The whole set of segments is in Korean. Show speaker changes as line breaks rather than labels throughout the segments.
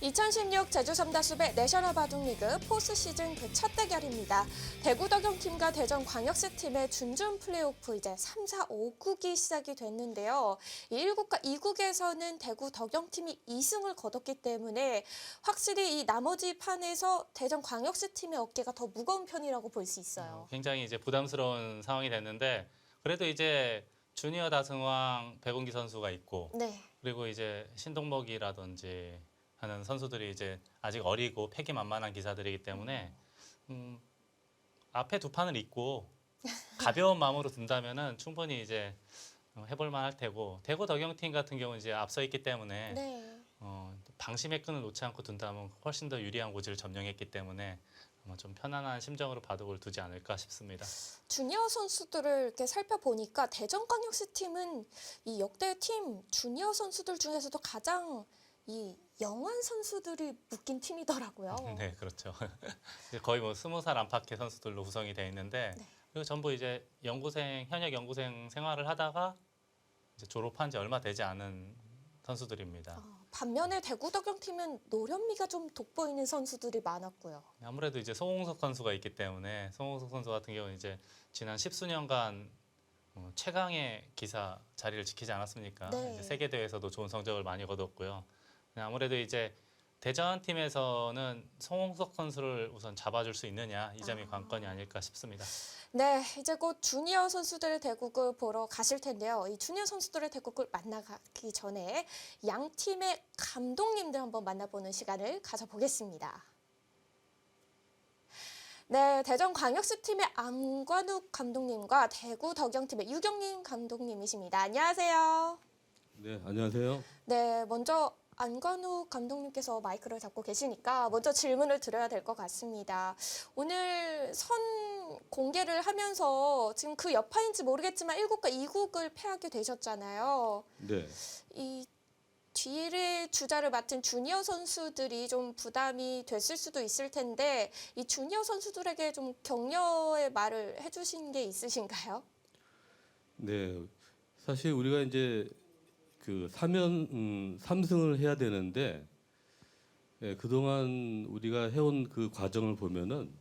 2016 제주 삼다수배 내셔널 바둑리그 포스 시즌 그 첫 대결입니다. 대구 덕영팀과 대전 광역시팀의 준준 플레이오프 이제 3, 4, 5국이 시작이 됐는데요. 이 1국과 2국에서는 대구 덕영팀이 2승을 거뒀기 때문에 확실히 이 나머지 판에서 대전 광역시팀의 어깨가 더 무거운 편이라고 볼 수 있어요.
굉장히 이제 부담스러운 상황이 됐는데 그래도 이제 주니어 다승왕 백운기 선수가 있고
네.
그리고 이제 신동목이라든지 하는 선수들이 이제 아직 어리고 패기만만한 기사들이기 때문에 앞에 두 판을 잊고 가벼운 마음으로 든다면은 충분히 이제 해볼 만할 테고 대구 덕영팀 같은 경우는 이제 앞서 있기 때문에
네.
방심의 끈을 놓지 않고 둔다면 훨씬 더 유리한 고지를 점령했기 때문에 아마 좀 편안한 심정으로 바둑을 두지 않을까 싶습니다.
주니어 선수들을 이렇게 살펴보니까 대전광역시 팀은 이 역대 팀 주니어 선수들 중에서도 가장 이 영한 선수들이 묶인 팀이더라고요.
네, 그렇죠. 거의 뭐 20살 안팎의 선수들로 구성이 되어 있는데
네.
그리고 전부 이제 현역 연구생 생활을 하다가 이제 졸업한 지 얼마 되지 않은 선수들입니다.
반면에 대구 덕영팀은 노련미가 좀 돋보이는 선수들이 많았고요.
아무래도 이제 송홍석 선수가 있기 때문에 송홍석 선수 같은 경우는 이제 지난 10수년간 최강의 기사 자리를 지키지 않았습니까?
네.
이제 세계 대회에서도 좋은 성적을 많이 거뒀고요. 아무래도 이제 대전 팀에서는 송홍석 선수를 우선 잡아줄 수 있느냐 이 점이 관건이 아닐까 싶습니다.
네, 이제 곧 주니어 선수들의 대국을 보러 가실 텐데요. 이 주니어 선수들의 대국을 만나기 전에 양 팀의 감독님들 한번 만나보는 시간을 가져보겠습니다. 네, 대전광역시 팀의 안관욱 감독님과 대구 덕영팀의 유경림 감독님이십니다. 안녕하세요.
네, 안녕하세요.
네, 먼저 안관욱 감독님께서 마이크를 잡고 계시니까 먼저 질문을 드려야 될 것 같습니다. 오늘 선 공개를 하면서 지금 그 여파인지 모르겠지만 1국과 2국을 패하게 되셨잖아요.
네,
이 뒤를 주자를 맡은 주니어 선수들이 좀 부담이 됐을 수도 있을 텐데 이 주니어 선수들에게 좀 격려의 말을 해주신 게 있으신가요?
네. 사실 우리가 이제 그 3승을 해야 되는데 그동안 우리가 해온 그 과정을 보면은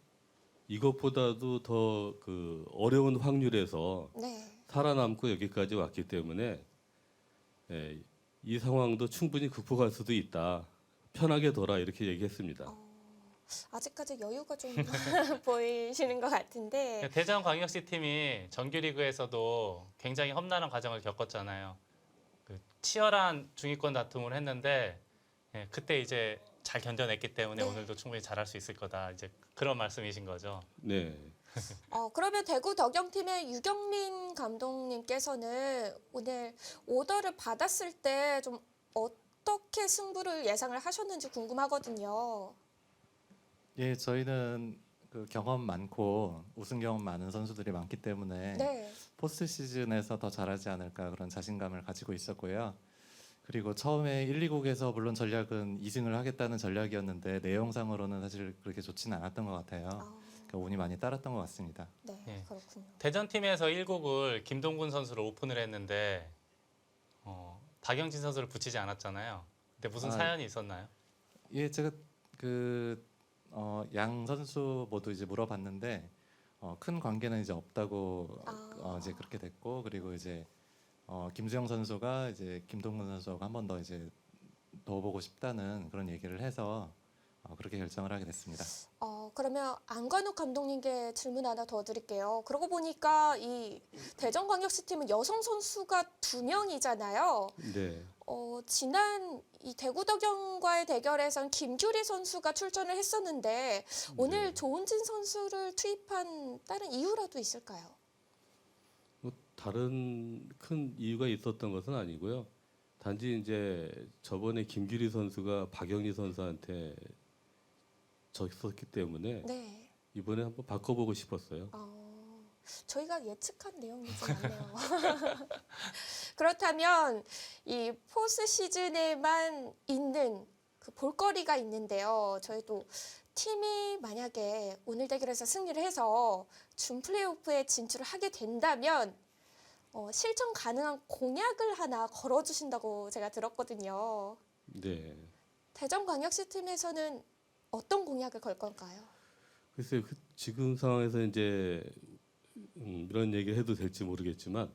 이것보다도 더 그 어려운 확률에서
네. 살아남고
살아남고 여기까지 왔기 때문에 이 상황도 충분히 극복할 수도 있다. 편하게 둬라 이렇게 얘기했습니다.
아직까지 여유가 좀 보이시는 것 같은데.
대전광역시 팀이 정규리그에서도 굉장히 험난한 과정을 겪었잖아요. 그 치열한 중위권 다툼을 했는데 그때 이제 잘 견뎌냈기 때문에
네.
오늘도 충분히 잘할 수 있을 거다. 이제 그런 말씀이신 거죠.
네.
그러면 대구 덕영팀의 유경민 감독님께서는 오늘 오더를 받았을 때 좀 어떻게 승부를 예상을 하셨는지 궁금하거든요.
예, 저희는 그 경험 많고 우승 경험 많은 선수들이 많기 때문에
네.
포스트 시즌에서 더 잘하지 않을까 그런 자신감을 가지고 있었고요. 그리고 처음에 1, 2국에서 물론 전략은 2승을 하겠다는 전략이었는데 내용상으로는 사실 그렇게 좋지는 않았던 것 같아요. 그러니까 운이 많이 따랐던 것 같습니다.
네,
예.
그렇군요.
대전팀에서 1국을 김동군 선수를 오픈을 했는데 박영진 선수를 붙이지 않았잖아요. 근데 무슨 사연이 있었나요?
예, 제가 양 선수 모두 이제 물어봤는데 큰 관계는 이제 없다고 이제 그렇게 됐고 그리고 이제 김수영 선수가 이제 김동근 선수하고 한 번 더 이제 더 보고 싶다는 그런 얘기를 해서 그렇게 결정을 하게 됐습니다.
그러면 안관욱 감독님께 질문 하나 더 드릴게요. 그러고 보니까 이 대전광역시 팀은 여성 선수가 2명이잖아요.
네.
지난 이 대구 덕영과의 대결에선 김규리 선수가 출전을 했었는데 오늘
네.
조은진 선수를 투입한 다른 이유라도 있을까요?
뭐 다른 큰 이유가 있었던 것은 아니고요. 단지 이제 저번에 김규리 선수가 박영리 선수한테 졌었기 때문에
네.
이번에 한번 바꿔보고 싶었어요.
저희가 예측한 내용이지 않네요. 그렇다면 이 포스 시즌에만 있는 그 볼거리가 있는데요. 저희도 팀이 만약에 오늘 대결에서 승리를 해서 준 플레이오프에 진출을 하게 된다면 실천 가능한 공약을 하나 걸어주신다고 제가 들었거든요.
네.
대전광역시 팀에서는 어떤 공약을 걸 건가요?
글쎄요, 지금 상황에서 이제 이런 얘기를 해도 될지 모르겠지만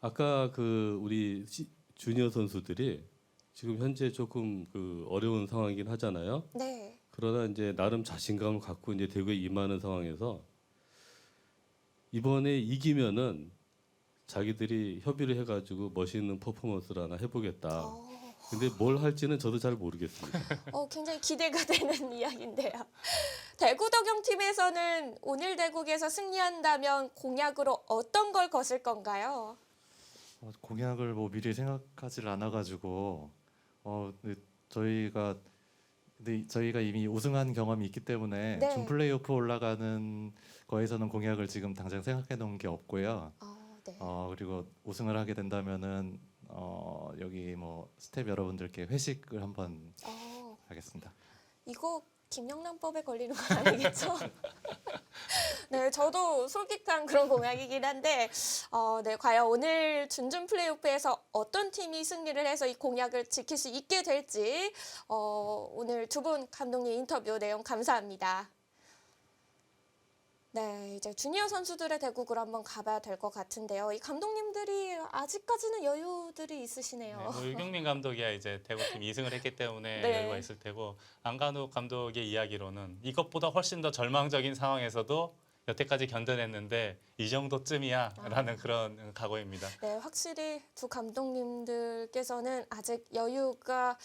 아까 그 우리 주니어 선수들이 지금 현재 조금 그 어려운 상황이긴 하잖아요.
네.
그러나 이제 나름 자신감을 갖고 이제 대구에 임하는 상황에서 이번에 이기면은 자기들이 협의를 해가지고 멋있는 퍼포먼스를 하나 해보겠다. 근데 뭘 할지는 저도 잘 모르겠습니다.
굉장히 기대가 되는 이야기인데요. 대구 덕영팀에서는 오늘 대국에서 승리한다면 공약으로 어떤 걸 거실 건가요?
공약을 뭐 미리 생각하지를 않아가지고 근데 저희가 이미 우승한 경험이 있기 때문에
네.
준 플레이오프 올라가는 거에서는 공약을 지금 당장 생각해 놓은 게 없고요.
네.
그리고 우승을 하게 된다면은 여기 뭐 스텝 여러분들께 회식을 한번 하겠습니다.
이거 김영란법에 걸리는 거 아니겠죠? 네, 저도 솔깃한 그런 공약이긴 한데, 네, 과연 오늘 준준 플레이오프에서 어떤 팀이 승리를 해서 이 공약을 지킬 수 있게 될지, 오늘 두 분 감독님 인터뷰 내용 감사합니다. 네, 이제 주니어 선수들의 대국으로 한번 가봐야 될 것 같은데요. 이 감독님들이 아직까지는 여유들이 있으시네요.
네, 뭐 유경민 감독이야 이제 대구팀 2승을 했기 때문에
네.
여유가 있을 테고 안간욱 감독의 이야기로는 이것보다 훨씬 더 절망적인 상황에서도 여태까지 견뎌냈는데 이 정도쯤이야라는 그런 각오입니다.
네, 확실히 두 감독님들께서는 아직 여유가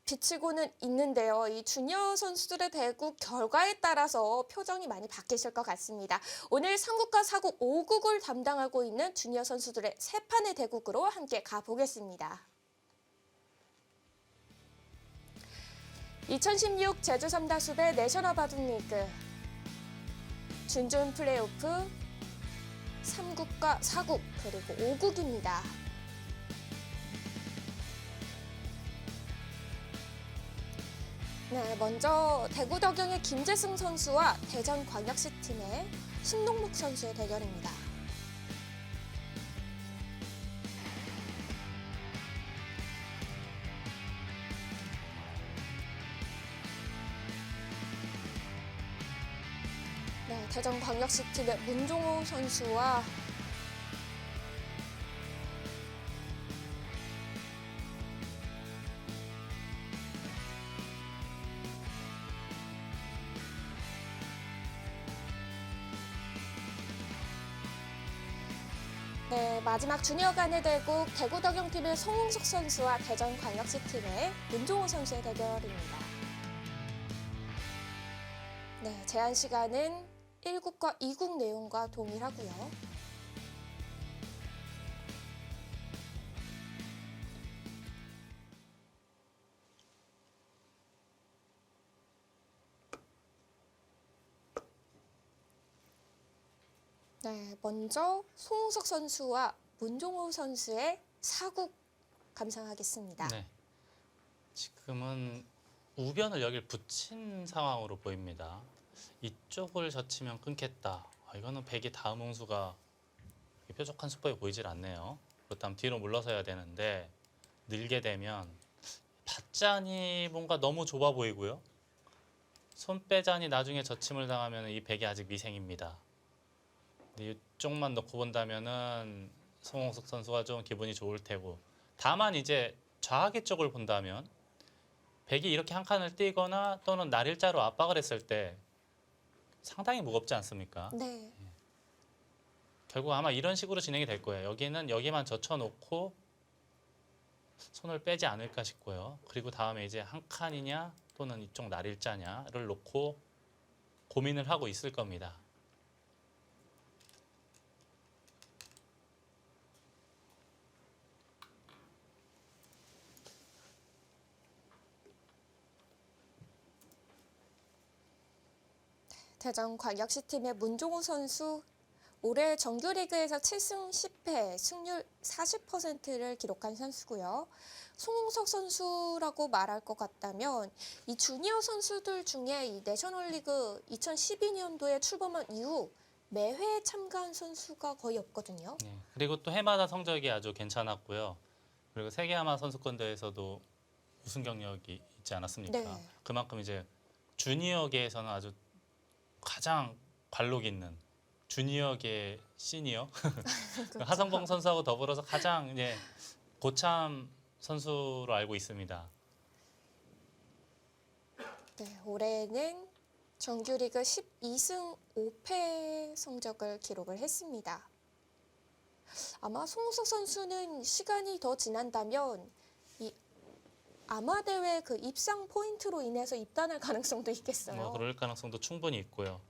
비치고는 있는데요. 이 주니어 선수들의 대국 결과에 따라서 표정이 많이 바뀌실 것 같습니다. 오늘 3국과 4국, 5국을 담당하고 있는 주니어 선수들의 세 판의 대국으로 함께 가보겠습니다. 2016 제주 삼다수배 내셔널 바둑리그 준준 플레이오프 3국과 4국 그리고 5국입니다. 네, 먼저 대구 덕영의 김재승 선수와 대전광역시 팀의 신동묵 선수의 대결입니다. 네, 대전광역시 팀의 문종호 선수와 네, 마지막 주니어 간의 대국 대구 덕영팀의 송홍석 선수와 대전광역시 팀의 문종호 선수의 대결입니다. 네, 제한 시간은 1국과 2국 내용과 동일하고요. 네, 먼저 송우석 선수와 문종호 선수의 4국 감상하겠습니다.
네, 지금은 우변을 여길 붙인 상황으로 보입니다. 이쪽을 젖히면 끊겠다. 이거는 백이 다음 홍수가 뾰족한 수법이 보이질 않네요. 그렇다면 뒤로 물러서야 되는데 늘게 되면 밭잔이 뭔가 너무 좁아 보이고요. 손빼잔이 나중에 젖힘을 당하면 이 백이 아직 미생입니다. 근데 이쪽만 놓고 본다면은 송홍석 선수가 좀 기분이 좋을 테고, 다만 이제 좌하기 쪽을 본다면 백이 이렇게 한 칸을 띄거나 또는 날일자로 압박을 했을 때 상당히 무겁지 않습니까?
네.
결국 아마 이런 식으로 진행이 될 거예요. 여기는 여기만 젖혀놓고 손을 빼지 않을까 싶고요. 그리고 다음에 이제 한 칸이냐 또는 이쪽 날일자냐를 놓고 고민을 하고 있을 겁니다.
대전광역시 팀의 문종호 선수 올해 정규리그에서 7승 10패, 승률 40%를 기록한 선수고요. 송홍석 선수라고 말할 것 같다면 이 주니어 선수들 중에 이 내셔널리그 2012년도에 출범한 이후 매회 참가한 선수가 거의 없거든요.
네. 그리고 또 해마다 성적이 아주 괜찮았고요. 그리고 세계아마 선수권대회에서도 우승 경력이 있지 않았습니까?
네.
그만큼 이제 주니어계에서는 아주 가장 관록 있는 주니어계 시니어
그렇죠.
하성봉 선수하고 더불어서 가장 이제 고참 선수로 알고 있습니다.
네, 올해는 정규리그 12승 5패 성적을 기록을 했습니다. 아마 송우석 선수는 시간이 더 지난다면 이 아마대회 그 입상 포인트로 인해서 입단할 가능성도 있겠어요.
뭐 그럴 가능성도 충분히 있고요.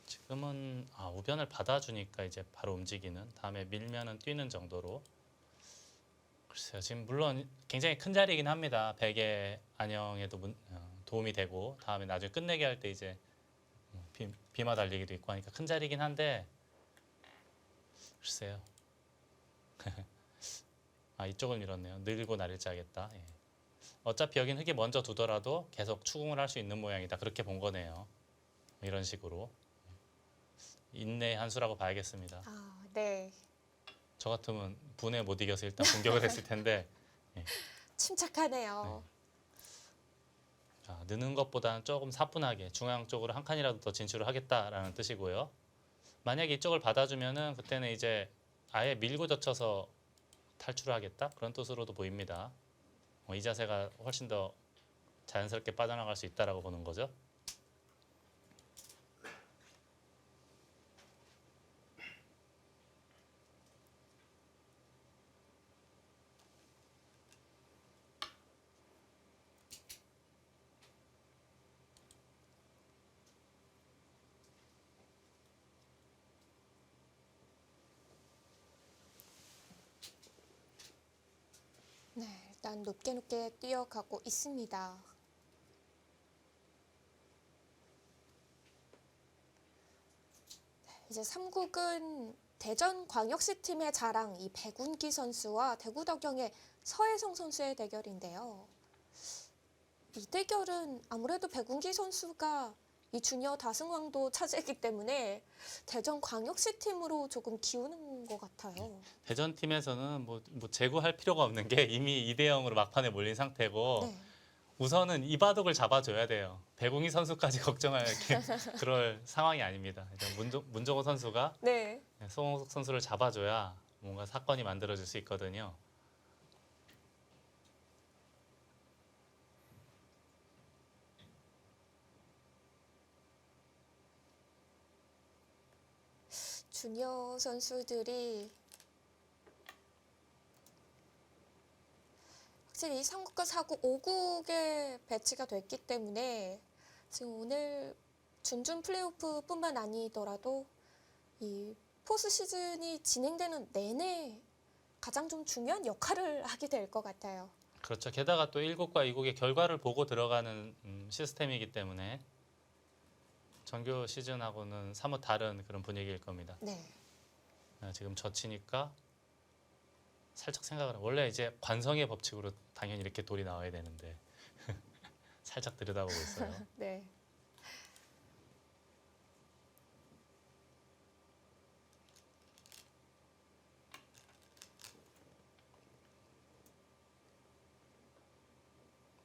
지금은 우변을 받아주니까 이제 바로 움직이는 다음에 밀면은 뛰는 정도로 글쎄요. 지금 물론 굉장히 큰 자리이긴 합니다. 베개 안녕에도 도움이 되고 다음에 나중에 끝내게 할 때 이제 비마 달리기도 있고 하니까 큰 자리이긴 한데 글쎄요. 이쪽을 밀었네요. 늘고 나릴지 하겠다. 예. 어차피 여긴 흙이 먼저 두더라도 계속 추궁을 할 수 있는 모양이다. 그렇게 본 거네요. 이런 식으로. 인내의 한 수라고 봐야겠습니다.
네.
저 같으면 분에 못 이겨서 일단 공격을 했을 텐데
침착하네요.
자, 느는 것보다는 조금 사뿐하게 중앙 쪽으로 한 칸이라도 더 진출을 하겠다라는 뜻이고요. 만약에 이쪽을 받아주면은 그때는 이제 아예 밀고 젖혀서 탈출을 하겠다 그런 뜻으로도 보입니다. 이 자세가 훨씬 더 자연스럽게 빠져나갈 수 있다라고 보는 거죠.
네, 일단 높게 뛰어가고 있습니다. 이제 3국은 대전광역시 팀의 자랑 이 백운기 선수와 대구덕영의 서혜성 선수의 대결인데요. 이 대결은 아무래도 백운기 선수가 이 주니어 다승왕도 차지했기 때문에 대전광역시 팀으로 조금 기우는 것 같아요.
대전 팀에서는 뭐 제구할 필요가 없는 게 이미 2대0으로 막판에 몰린 상태고
네.
우선은 이 바둑을 잡아줘야 돼요. 배궁희 선수까지 걱정할 그럴 상황이 아닙니다. 문종호 선수가
네.
송호석 선수를 잡아줘야 뭔가 사건이 만들어질 수 있거든요.
주니어 선수들이 확실히 이 3국과 4국, 5국에 배치가 됐기 때문에 지금 오늘 준준 플레이오프뿐만 아니더라도 이 포스 시즌이 진행되는 내내 가장 좀 중요한 역할을 하게 될 것 같아요.
그렇죠. 게다가 또 1국과 2국의 결과를 보고 들어가는 시스템이기 때문에 정규 시즌하고는 사뭇 다른 그런 분위기일 겁니다.
네.
지금 젖히니까 살짝 생각을 원래 이제 관성의 법칙으로 당연히 이렇게 돌이 나와야 되는데 살짝 들여다보고 있어요.
네.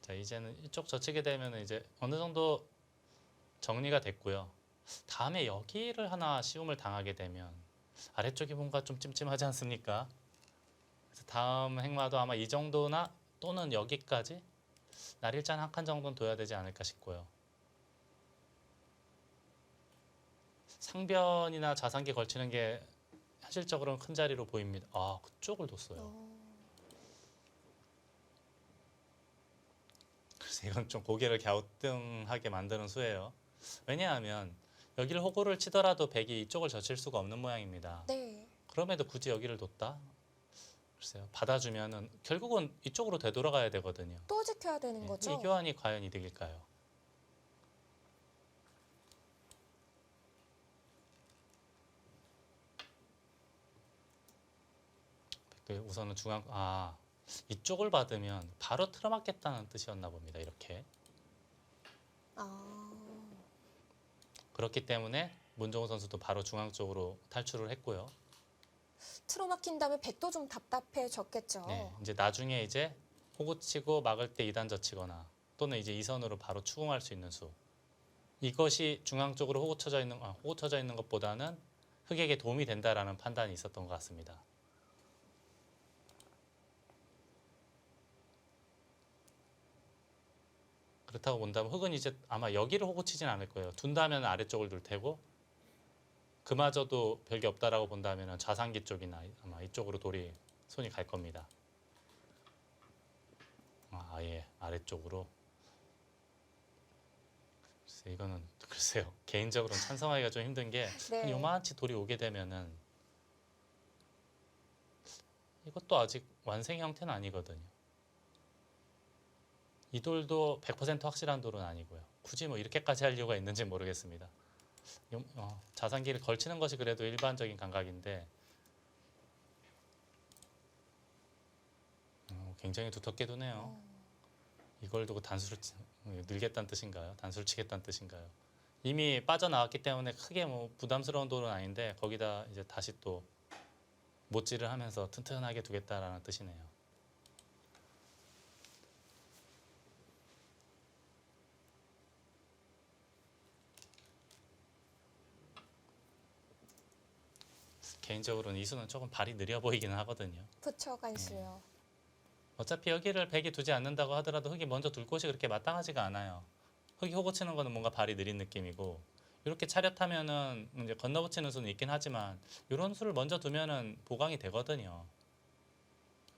자, 이제는 이쪽 젖히게 되면 이제 어느 정도 정리가 됐고요. 다음에 여기를 하나 시움을 당하게 되면 아래쪽이 뭔가 좀 찜찜하지 않습니까? 그래서 다음 행마도 아마 이 정도나 또는 여기까지 날일잔 한 칸 정도는 둬야 되지 않을까 싶고요. 상변이나 좌상기 걸치는 게 현실적으로는 큰 자리로 보입니다. 그쪽을 뒀어요. 그래서 이건 좀 고개를 갸우뚱하게 만드는 수예요. 왜냐하면 여기를 호구를 치더라도 백이 이쪽을 젖힐 수가 없는 모양입니다.
네.
그럼에도 굳이 여기를 뒀다? 글쎄요. 받아주면은 결국은 이쪽으로 되돌아가야 되거든요.
또 지켜야 되는 거죠?
이 교환이 과연 이득일까요? 우선은 중앙 이쪽을 받으면 바로 틀어막겠다는 뜻이었나 봅니다. 이렇게. 그렇기 때문에 문종호 선수도 바로 중앙 쪽으로 탈출을 했고요.
틀어막힌 다음에 백도 좀 답답해졌겠죠.
네, 이제 나중에 이제 호구 치고 막을 때 2단 젖히거나 또는 이제 2선으로 바로 추궁할 수 있는 수. 이것이 중앙 쪽으로 호구 쳐져 있는 것보다는 흑에게 도움이 된다라는 판단이 있었던 것 같습니다. 그렇다고 본다면 흑은 이제 아마 여기를 호구 치진 않을 거예요. 둔다면 아래쪽을 둘 테고 그마저도 별게 없다라고 본다면 좌상기 쪽이나 아마 이쪽으로 돌이 손이 갈 겁니다. 아예 아래쪽으로. 글쎄, 이거는 글쎄요. 개인적으로는 찬성하기가 좀 힘든 게
네.
요만치 돌이 오게 되면은 이것도 아직 완성 형태는 아니거든요. 이 돌도 100% 확실한 돌은 아니고요. 굳이 뭐 이렇게까지 할 이유가 있는지 모르겠습니다. 자산기를 걸치는 것이 그래도 일반적인 감각인데 굉장히 두텁게 두네요. 이걸 두고 단수를 늘겠다는 뜻인가요? 단수를 치겠다는 뜻인가요? 이미 빠져나왔기 때문에 크게 뭐 부담스러운 돌은 아닌데 거기다 이제 다시 또 못질을 하면서 튼튼하게 두겠다라는 뜻이네요. 개인적으로는 이 수는 조금 발이 느려 보이기는 하거든요.
그쵸, 간수요.
어차피 여기를 백이 두지 않는다고 하더라도 흑이 먼저 둘 곳이 그렇게 마땅하지가 않아요. 흑이 호구 치는 거는 뭔가 발이 느린 느낌이고 이렇게 차렷하면은 이제 건너붙이는 수는 있긴 하지만 이런 수를 먼저 두면은 보강이 되거든요.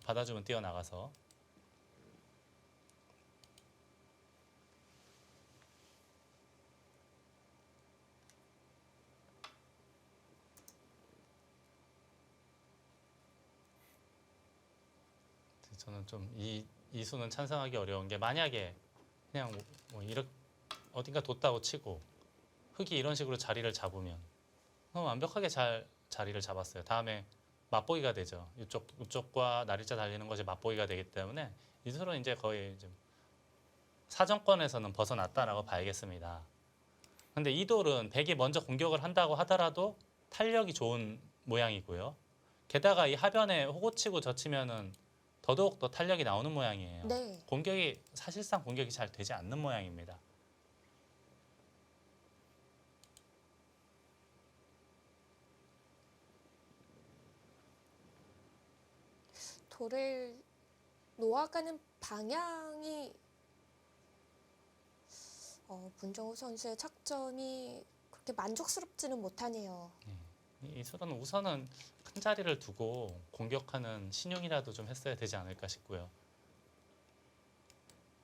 받아주면 뛰어나가서. 저는 좀 이 수는 찬성하기 어려운 게 만약에 그냥 뭐 이렇게 어딘가 뒀다고 치고 흑이 이런 식으로 자리를 잡으면 완벽하게 잘 자리를 잡았어요. 다음에 맞보기가 되죠. 이쪽과 날일자 달리는 것이 맞보기가 되기 때문에 이 수는 이제 거의 좀 사정권에서는 벗어났다라고 봐야겠습니다. 근데 이 돌은 백이 먼저 공격을 한다고 하더라도 탄력이 좋은 모양이고요. 게다가 이 하변에 호구 치고 젖히면은 더더욱 더 탄력이 나오는 모양이에요.
네.
사실상 공격이 잘 되지 않는 모양입니다.
돌을 놓아가는 방향이 문정우 선수의 착점이 그렇게 만족스럽지는 못하네요.
이 수는 우선은 큰 자리를 두고 공격하는 신용이라도 좀 했어야 되지 않을까 싶고요.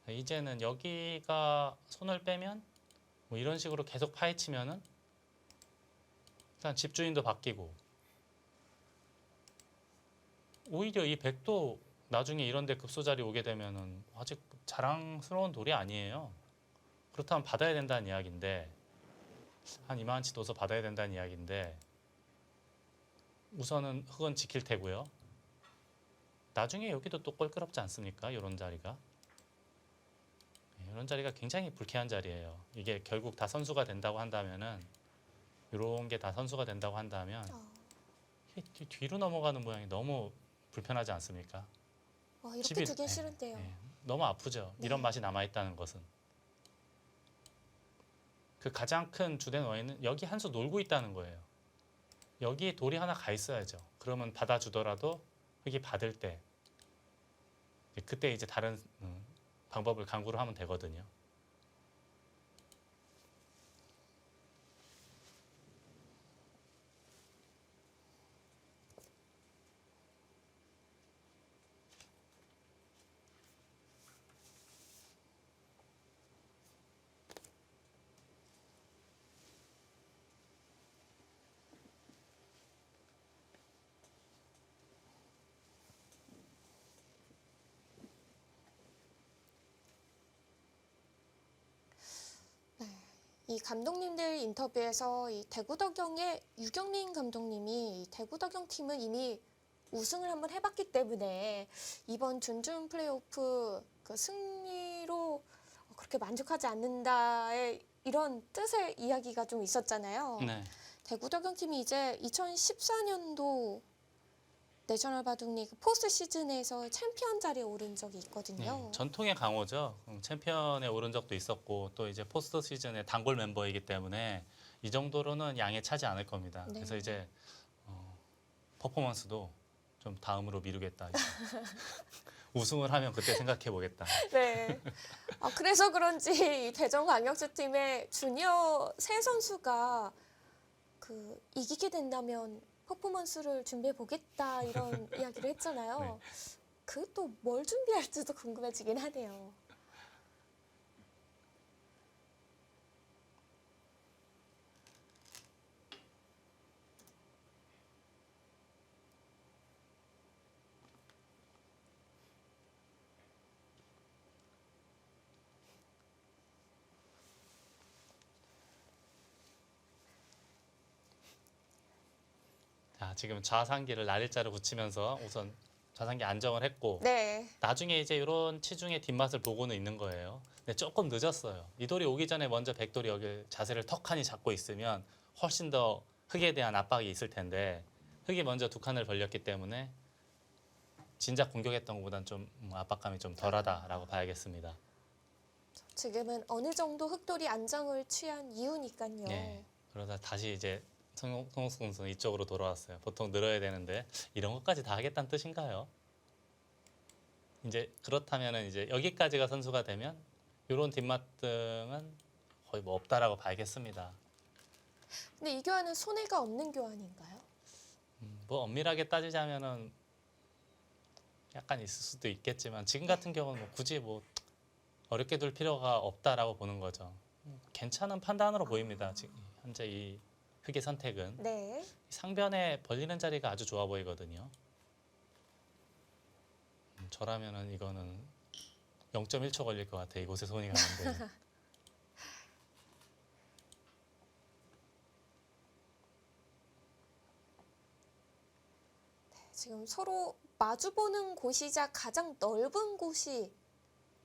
이제는 여기가 손을 빼면 뭐 이런 식으로 계속 파헤치면은 일단 집주인도 바뀌고 오히려 이 백도 나중에 이런 데 급소 자리 오게 되면은 아직 자랑스러운 돌이 아니에요. 그렇다면 받아야 된다는 이야기인데 한 이만치 둬서 받아야 된다는 이야기인데 우선은 흑은 지킬 테고요. 나중에 여기도 또 껄끄럽지 않습니까? 이런 자리가. 이런 자리가 굉장히 불쾌한 자리예요. 이게 결국 다 선수가 된다고 한다면은 이런 게 다 선수가 된다고 한다면 이게 뒤로 넘어가는 모양이 너무 불편하지 않습니까?
이렇게 두긴 싫은데요.
너무 아프죠.
네.
이런 맛이 남아있다는 것은. 그 가장 큰 주된 원인은 여기 한 수 놀고 있다는 거예요. 여기에 돌이 하나 가 있어야죠. 그러면 받아주더라도 여기 받을 때 그때 이제 다른 방법을 강구를 하면 되거든요.
이 감독님들 인터뷰에서 이 대구덕영의 유경민 감독님이 이 대구덕영 팀은 이미 우승을 한번 해봤기 때문에 이번 준준 플레이오프 그 승리로 그렇게 만족하지 않는다의 이런 뜻의 이야기가 좀 있었잖아요.
네.
대구덕영 팀이 이제 2014년도 내셔널 바둑리그 포스트 시즌에서 챔피언 자리에 오른 적이 있거든요.
네, 전통의 강호죠. 챔피언에 오른 적도 있었고 또 이제 포스트 시즌의 단골 멤버이기 때문에 이 정도로는 양에 차지 않을 겁니다.
네.
그래서 이제 퍼포먼스도 좀 다음으로 미루겠다. 이제. 우승을 하면 그때 생각해 보겠다.
네. 그래서 그런지 이 대전광역시팀의 주니어 세 선수가 이기게 된다면 퍼포먼스를 준비해 보겠다 이런 이야기를 했잖아요.
네.
그 또 뭘 준비할지도 궁금해지긴 하네요.
자, 지금 좌상기를 날일자로 붙이면서 우선 좌상기 안정을 했고
네.
나중에 이제 이런 치중의 뒷맛을 보고는 있는 거예요. 근데 조금 늦었어요. 이 돌이 오기 전에 먼저 백돌이 여기 자세를 턱하니 잡고 있으면 훨씬 더 흙에 대한 압박이 있을 텐데 흙이 먼저 두 칸을 벌렸기 때문에 진작 공격했던 것보다는 좀 압박감이 좀 덜하다라고 봐야겠습니다.
지금은 어느 정도 흑돌이 안정을 취한 이유니까요.
네. 그러다 다시 이제 성욱 선수는 이쪽으로 돌아왔어요. 보통 늘어야 되는데 이런 것까지 다 하겠다는 뜻인가요? 이제 그렇다면은 이제 여기까지가 선수가 되면 이런 뒷맛 등은 거의 뭐 없다라고 봐야겠습니다.
근데 이 교환은 손해가 없는 교환인가요?
뭐 엄밀하게 따지자면은 약간 있을 수도 있겠지만 지금 같은 경우는 뭐 굳이 뭐 어렵게 둘 필요가 없다라고 보는 거죠. 괜찮은 판단으로 보입니다. 지금 현재 이 흑의 선택은
네.
상변에 벌리는 자리가 아주 좋아 보이거든요. 저라면은 이거는 0.1초 걸릴 것 같아요. 이곳에 손이 가는데.
지금 서로 마주보는 곳이자 가장 넓은 곳이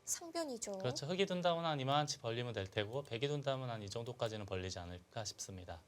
상변이죠.
그렇죠. 흑이 둔다면 한 이만치 벌리면 될 테고 백이 둔다면 한 이 정도까지는 벌리지 않을까 싶습니다.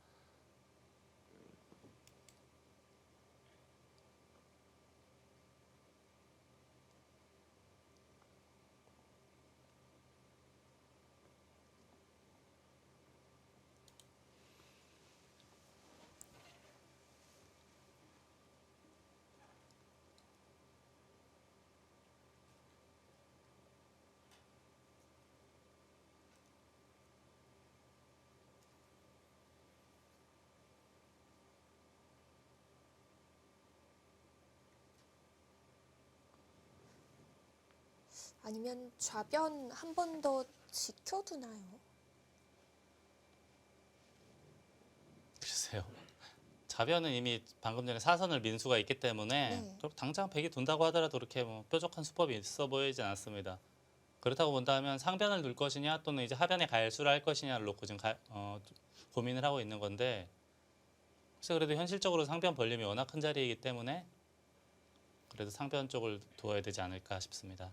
아니면 좌변 한 번 더 지켜두나요?
글쎄요. 자변은 이미 방금 전에 사선을 민수가 있기 때문에
네.
당장 백이 둔다고 하더라도 그렇게 뭐 뾰족한 수법이 있어 보이진 않습니다. 그렇다고 본다면 상변을 둘 것이냐 또는 이제 하변에 가열수를 할 것이냐를 놓고 지금 고민을 하고 있는 건데 그래서 그래도 현실적으로 상변 벌림이 워낙 큰 자리이기 때문에 그래도 상변 쪽을 두어야 되지 않을까 싶습니다.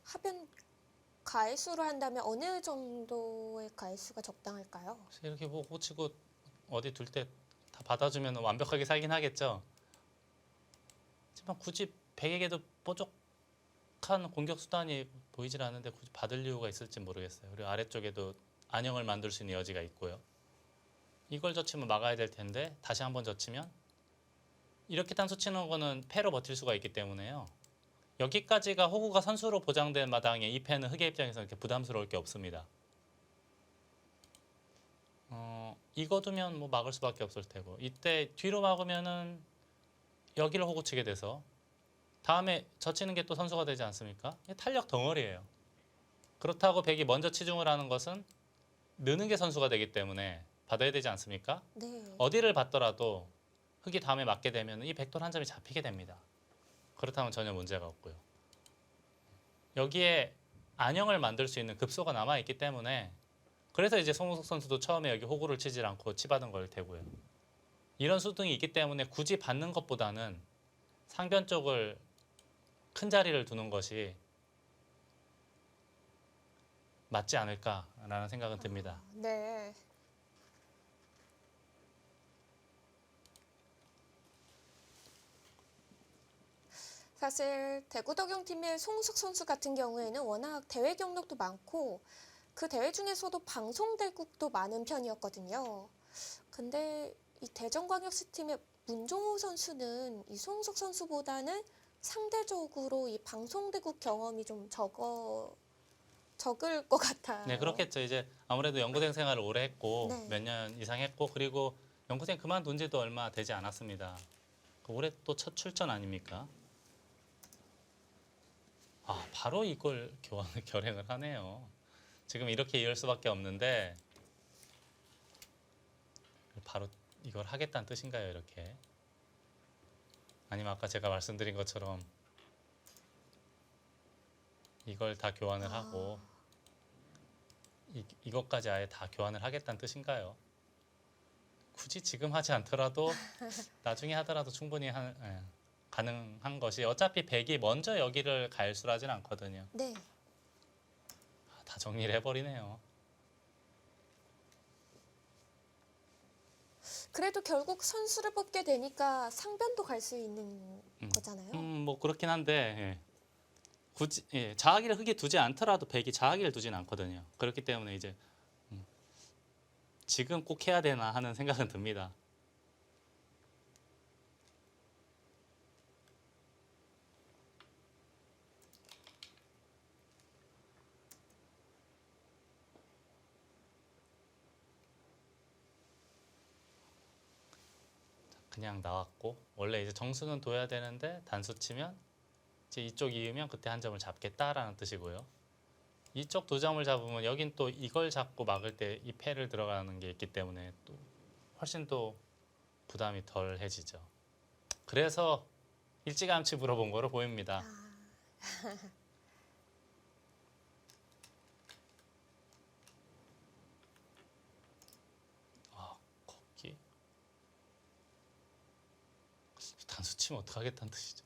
하변 가해수를 한다면 어느 정도의 가해수가 적당할까요?
이렇게 뭐 고치고 어디 둘 때 다 받아주면 완벽하게 살긴 하겠죠. 하지만 굳이 백에게도 뾰족한 공격 수단이 보이질 않는데 굳이 받을 이유가 있을지 모르겠어요. 그리고 아래쪽에도 안형을 만들 수 있는 여지가 있고요. 이걸 젖히면 막아야 될 텐데 다시 한번 젖히면 이렇게 단수 치는 거는 패로 버틸 수가 있기 때문에요. 여기까지가 호구가 선수로 보장된 마당에 이 패는 흑의 입장에서 이렇게 부담스러울 게 없습니다. 이거 두면 뭐 막을 수밖에 없을 테고 이때 뒤로 막으면은 여기를 호구 치게 돼서 다음에 젖히는 게 또 선수가 되지 않습니까? 이게 탄력 덩어리예요. 그렇다고 백이 먼저 치중을 하는 것은 느는 게 선수가 되기 때문에 받아야 되지 않습니까?
네.
어디를 받더라도 흙이 다음에 맞게 되면 이 백돌 한 점이 잡히게 됩니다. 그렇다면 전혀 문제가 없고요. 여기에 안형을 만들 수 있는 급소가 남아 있기 때문에 그래서 이제 송우석 선수도 처음에 여기 호구를 치질 않고 치받은 걸 테고요. 이런 수등이 있기 때문에 굳이 받는 것보다는 상변 쪽을 큰 자리를 두는 것이 맞지 않을까라는 생각은 듭니다.
네. 사실 대구덕용팀의 송숙 선수 같은 경우에는 워낙 대회 경력도 많고 그 대회 중에서도 방송대국도 많은 편이었거든요. 근데 이 대전광역시 팀의 문종호 선수는 이 송숙 선수보다는 상대적으로 이 방송대국 경험이 좀 적을 것 같아요.
네, 그렇겠죠. 이제 아무래도 연구생 생활을 오래 했고
네.
몇 년 이상 했고 그리고 연구생 그만둔 지도 얼마 되지 않았습니다. 올해 또 첫 출전 아닙니까? 아, 바로 이걸 결행을 하네요. 지금 이렇게 이을 수밖에 없는데 바로 이걸 하겠다는 뜻인가요, 이렇게? 아니면 아까 제가 말씀드린 것처럼 이걸 다 교환을 하고 이것까지 아예 다 교환을 하겠다는 뜻인가요? 굳이 지금 하지 않더라도 나중에 하더라도 충분히 가능한 것이 어차피 백이 먼저 여기를 가열수하진 않거든요.
네.
다 정리를 해버리네요.
그래도 결국 선수를 뽑게 되니까 상변도 갈 수 있는 거잖아요.
뭐 그렇긴 한데 예. 굳이 자아기를 흙에 두지 않더라도 백이 자아기를 두진 않거든요. 그렇기 때문에 이제 지금 꼭 해야 되나 하는 생각은 듭니다. 그냥 나왔고 원래 이제 정수는 둬야 되는데 단수 치면 이제 이쪽 이으면 그때 한 점을 잡겠다라는 뜻이고요. 이쪽 두 점을 잡으면 여긴 또 이걸 잡고 막을 때 이 패를 들어가는 게 있기 때문에 또 훨씬 또 부담이 덜해지죠. 그래서 일찌감치 물어본 거로 보입니다. 거기 단수 치면 어떡하겠다는 뜻이죠.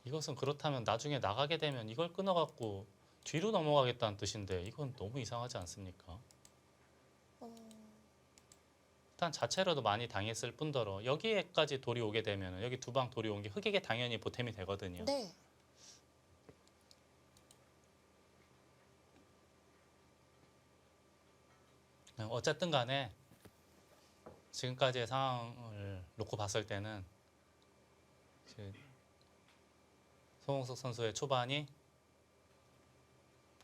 이것은 그렇다면 나중에 나가게 되면 이걸 끊어갖고 뒤로 넘어가겠다는 뜻인데 이건 너무 이상하지 않습니까? 일단 자체로도 많이 당했을 뿐더러 여기에까지 돌이 오게 되면 여기 두 방 돌이 온 게 흑에게 당연히 보탬이 되거든요.
네.
어쨌든 간에 지금까지의 상황을 놓고 봤을 때는 송홍석 선수의 초반이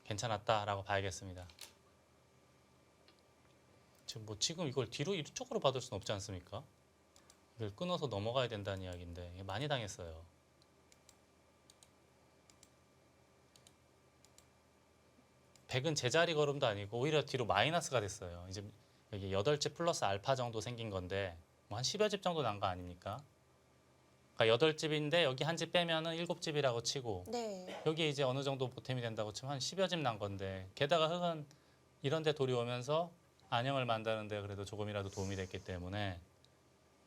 괜찮았다라고 봐야겠습니다. 지금 이걸 뒤로 이쪽으로 받을 수는 없지 않습니까? 이걸 끊어서 넘어가야 된다는 이야기인데 많이 당했어요. 백은 제자리 걸음도 아니고 오히려 뒤로 마이너스가 됐어요. 이제 여기 8집 플러스 알파 정도 생긴 건데 뭐 한 10여 집 정도 난 거 아닙니까? 그러니까 8집인데 여기 한 집 빼면은 7집이라고 치고
네.
여기 이제 어느 정도 보탬이 된다고 치면 한 10여 집 난 건데 게다가 흙은 이런 데 돌이 오면서 안형을 만드는데 그래도 조금이라도 도움이 됐기 때문에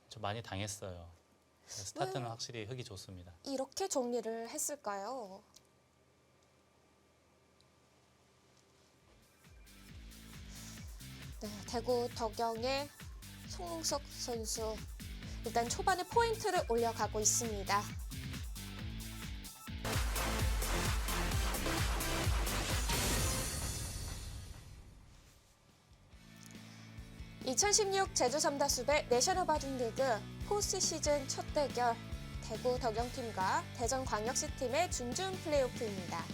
좀 많이 당했어요. 스타트는 확실히 흙이 좋습니다.
이렇게 정리를 했을까요? 네, 대구 덕영의 송웅석 선수 일단 초반에 포인트를 올려가고 있습니다. (2016) 제주 삼다수배 내셔널 바둑리그 포스 시즌 첫 대결 대구 덕영팀과 대전광역시팀의 준준 플레이오프입니다.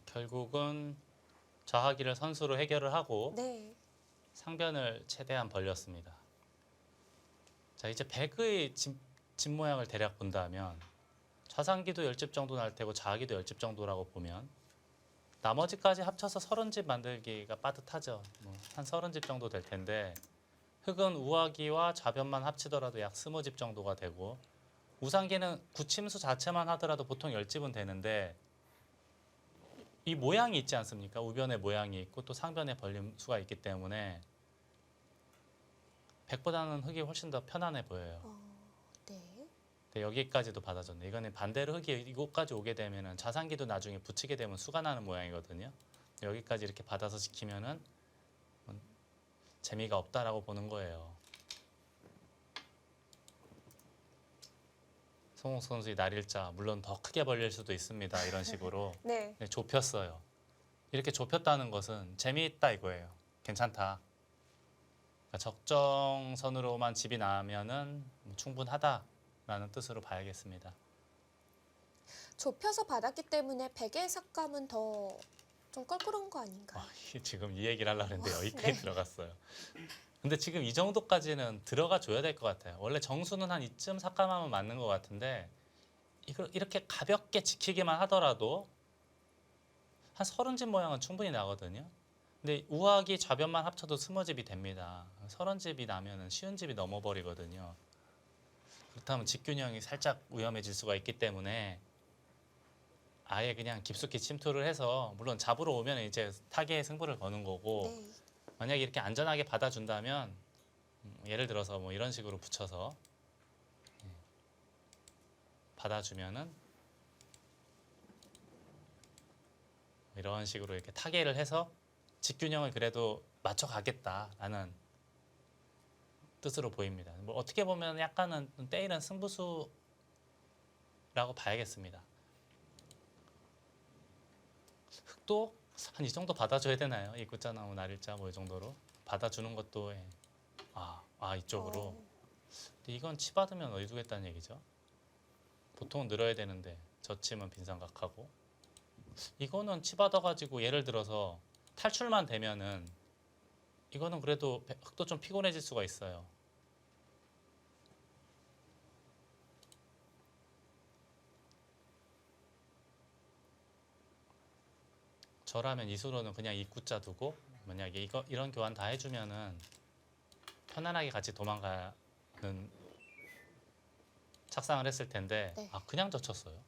결국은 좌하기를 선수로 해결을 하고
네.
상변을 최대한 벌렸습니다. 자, 이제 백의 집 모양을 대략 본다면 좌상기도 10집 정도 날 테고 좌기도 10집 정도라고 보면 나머지까지 합쳐서 30집 만들기가 빠듯하죠. 한 30집 정도 될 텐데 흑은 우하기와 좌변만 합치더라도 약 20집 정도가 되고 우상기는 구침수 자체만 하더라도 보통 10집은 되는데 이 모양이 있지 않습니까? 우변의 모양이 있고 또 상변의 벌림수가 있기 때문에 백보다는 흑이 훨씬 더 편안해 보여요.
네.
근데 여기까지도 받아줬네. 이거는 반대로 흑이 이곳까지 오게 되면은 좌상기도 나중에 붙이게 되면 수가 나는 모양이거든요. 여기까지 이렇게 받아서 지키면은 재미가 없다라고 보는 거예요. 송욱 선수의 날일자 물론 더 크게 벌릴 수도 있습니다. 이런 식으로
네.
네, 좁혔어요. 이렇게 좁혔다는 것은 재미있다 이거예요. 괜찮다. 그러니까 적정선으로만 집이 나면은 충분하다라는 뜻으로 봐야겠습니다.
좁혀서 받았기 때문에 백의 색감은 더 좀 껄끄러운 거 아닌가요?
지금 이 얘기를 하려고 했는데 여기까지
네.
들어갔어요. 근데 지금 이 정도까지는 들어가 줘야 될 것 같아요. 원래 정수는 한 이쯤 삭감하면 맞는 것 같은데 이걸 이렇게 가볍게 지키기만 하더라도 한 30집 모양은 충분히 나거든요. 근데 우하기 좌변만 합쳐도 20집이 됩니다. 30집이 나면은 쉬운 집이 넘어버리거든요. 그렇다면 직균형이 살짝 위험해질 수가 있기 때문에 아예 그냥 깊숙이 침투를 해서 물론 잡으러 오면 이제 타계의 승부를 거는 거고
네.
만약에 이렇게 안전하게 받아준다면 예를 들어서 뭐 이런 식으로 붙여서 받아주면은 이런 식으로 이렇게 타계를 해서 직균형을 그래도 맞춰가겠다라는 뜻으로 보입니다. 뭐 어떻게 보면 약간은 때이른 승부수라고 봐야겠습니다. 흑도 한 이 정도 받아줘야 되나요? 입구자나무 날일자 뭐 이 정도로 받아주는 것도 이쪽으로. 근데 이건 치 받으면 어디 두겠다는 얘기죠? 보통은 늘어야 되는데 저치면 빈삼각하고 이거는 치 받아가지고 예를 들어서 탈출만 되면은 이거는 그래도 흑도 좀 피곤해질 수가 있어요. 저라면 이수로는 그냥 입구자 두고 만약에 이런 교환 다 해주면은 편안하게 같이 도망가는 착상을 했을 텐데
네.
그냥 젖혔어요.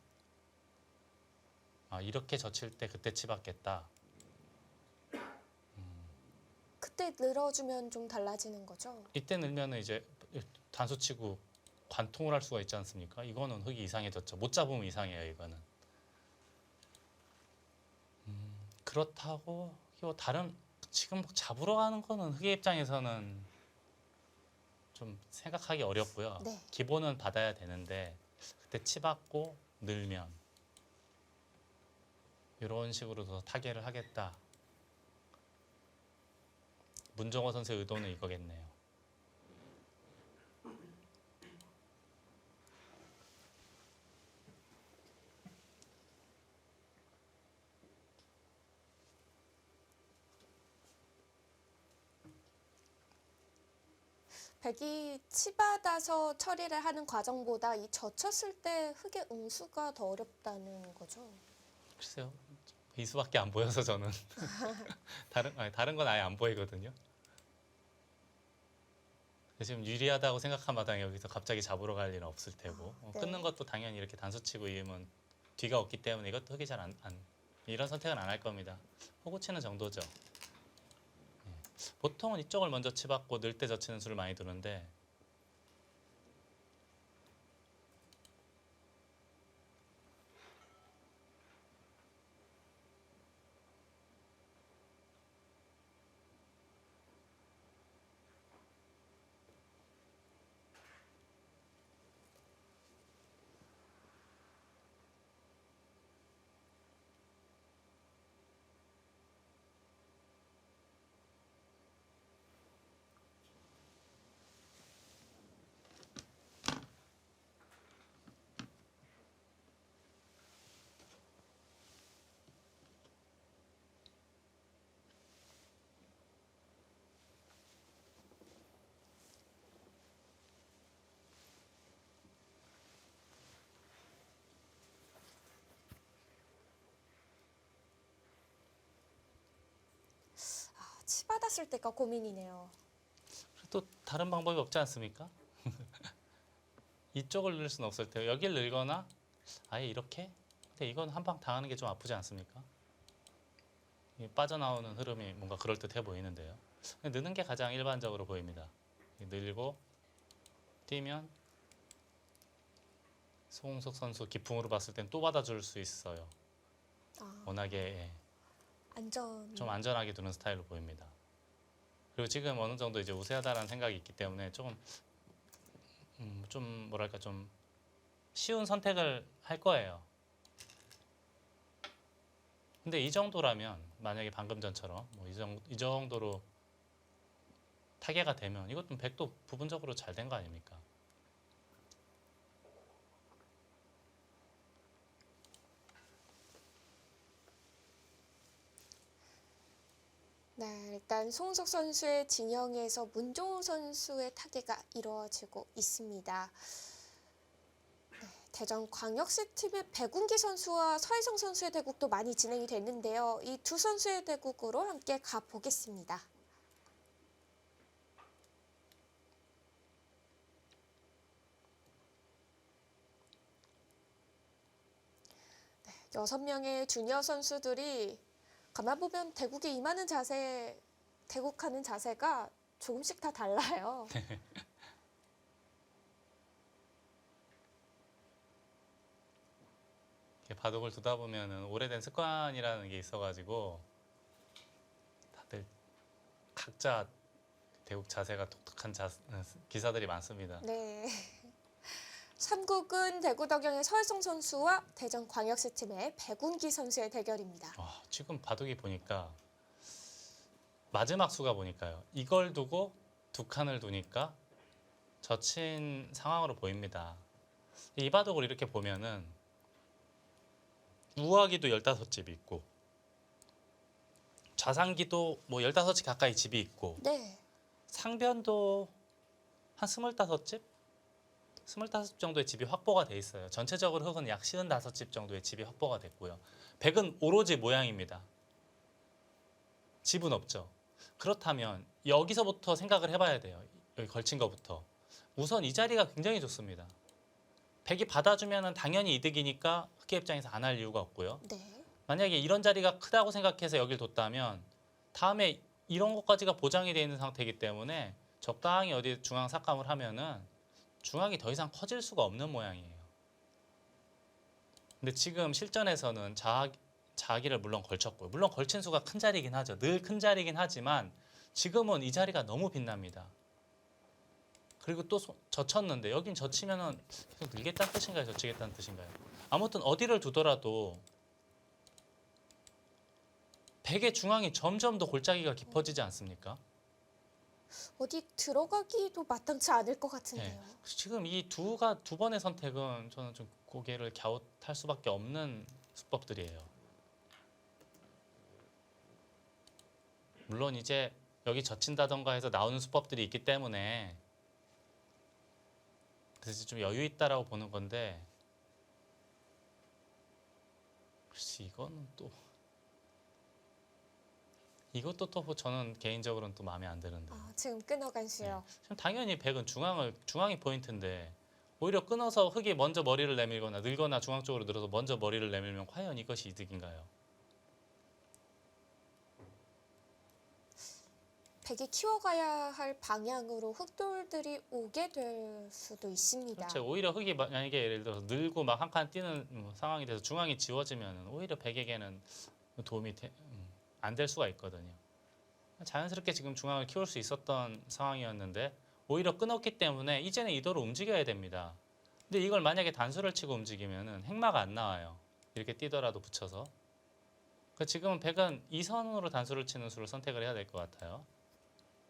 이렇게 젖힐 때 그때 치 받겠다.
그때 늘어주면 좀 달라지는 거죠?
이때 늘면은 이제 단수 치고 관통을 할 수가 있지 않습니까? 이거는 흑이 이상해졌죠. 못 잡으면 이상해요. 이거는. 그렇다고 다른 지금 잡으러 가는 거는 흑의 입장에서는 좀 생각하기 어렵고요.
네.
기본은 받아야 되는데 그때 치 받고 늘면 이런 식으로 더 타개를 하겠다. 문정호 선수의 의도는 이거겠네요.
백이 치받아서 처리를 하는 과정보다 이 젖혔을 때 흑의 응수가 더 어렵다는 거죠?
글쎄요. 이수밖에 안 보여서 저는 다른 건 아예 안 보이거든요. 지금 유리하다고 생각한 마당에 여기서 갑자기 잡으러 갈 일은 없을 테고
네.
끊는 것도 당연히 이렇게 단수치고 이으면 뒤가 없기 때문에 이것도 흑이 잘 이런 선택은 안 할 겁니다. 호구치는 정도죠. 보통은 이쪽을 먼저 치받고 늘 때 젖히는 수를 많이 두는데
받았을 때가 고민이네요.
또 다른 방법이 없지 않습니까? 이쪽을 넣을 수는 없을 테고 여기를 늘거나 아예 이렇게? 근데 이건 한 방 당하는 게 좀 아프지 않습니까? 이 빠져나오는 흐름이 뭔가 그럴듯해 보이는데요. 느는 게 가장 일반적으로 보입니다. 늘고 뛰면 송은석 선수 기풍으로 봤을 땐 또 받아줄 수 있어요.
아,
워낙에 좀 안전하게 두는 스타일로 보입니다. 그리고 지금 어느 정도 이제 우세하다라는 생각이 있기 때문에 조금 좀 뭐랄까 좀 쉬운 선택을 할 거예요. 근데 이 정도라면 만약에 방금 전처럼 뭐 이 정도로 타개가 되면 이것도 백도 부분적으로 잘 된 거 아닙니까?
네, 일단 송은석 선수의 진영에서 문종우 선수의 타개가 이루어지고 있습니다. 네, 대전 광역시 팀의 백운기 선수와 서희정 선수의 대국도 많이 진행이 됐는데요. 이 두 선수의 대국으로 함께 가보겠습니다. 네, 6명의 주니어 선수들이 가만 보면 대국에 임하는 자세, 대국하는 자세가 조금씩 다 달라요.
이렇게 바둑을 두다 보면은 오래된 습관이라는 게 있어가지고 다들 각자 대국 자세가 독특한 기사들이 많습니다.
네. 3국은 대구덕영의 서혜성 선수와 대전 광역시 팀의 백운기 선수의 대결입니다.
지금 바둑이 보니까 마지막 수가 보니까요. 이걸 두고 두 칸을 두니까 젖힌 상황으로 보입니다. 이 바둑을 이렇게 보면은 우아기도 15집이 있고 좌상기도 뭐 15집 가까이 집이 있고
네.
상변도 한 25집? 25집 정도의 집이 확보가 돼 있어요. 전체적으로 흙은 약 55집 정도의 집이 확보가 됐고요. 백은 오로지 모양입니다. 집은 없죠. 그렇다면 여기서부터 생각을 해봐야 돼요. 여기 걸친 것부터. 우선 이 자리가 굉장히 좋습니다. 백이 받아주면 당연히 이득이니까 흑의 입장에서 안 할 이유가 없고요.
네.
만약에 이런 자리가 크다고 생각해서 여길 뒀다면 다음에 이런 것까지가 보장이 되어 있는 상태이기 때문에 적당히 어디 중앙 삭감을 하면은 중앙이 더 이상 커질 수가 없는 모양이에요. 근데 지금 실전에서는 자기를 물론 걸쳤고요. 물론 걸친 수가 큰 자리이긴 하죠. 늘 큰 자리이긴 하지만 지금은 이 자리가 너무 빛납니다. 그리고 또 젖혔는데 여긴 젖히면은 계속 늘겠다는 뜻인가요? 젖히겠다는 뜻인가요? 아무튼 어디를 두더라도 백의 중앙이 점점 더 골짜기가 깊어지지 않습니까?
어디 들어가기도 마땅치 않을 것 같은데요.
지금 이 두 번의 선택은 저는 좀 고개를 갸웃할 수밖에 없는 수법들이에요. 물론 이제 여기 젖힌다던가 해서 나오는 수법들이 있기 때문에 그래서 좀 여유 있다라고 보는 건데 글쎄 이거는 또 이것도 또 저는 개인적으로는 또 마음에 안 드는데.
지금 끊어간 수요.
지금 당연히 백은 중앙이 포인트인데 오히려 끊어서 흙이 먼저 머리를 내밀거나 늘거나 중앙 쪽으로 늘어서 먼저 머리를 내밀면 과연 이것이 이득인가요?
백이 키워가야 할 방향으로 흑돌들이 오게 될 수도 있습니다.
그렇죠. 오히려 흙이 만약에 예를 들어서 늘고 막 한 칸 뛰는 상황이 돼서 중앙이 지워지면 오히려 백에게는 도움이 안 될 수가 있거든요. 자연스럽게 지금 중앙을 키울 수 있었던 상황이었는데 오히려 끊었기 때문에 이제는 이도로 움직여야 됩니다. 근데 이걸 만약에 단수를 치고 움직이면은 행마가 안 나와요. 이렇게 뛰더라도 붙여서. 지금은 백은 2선으로 단수를 치는 수를 선택을 해야 될 것 같아요.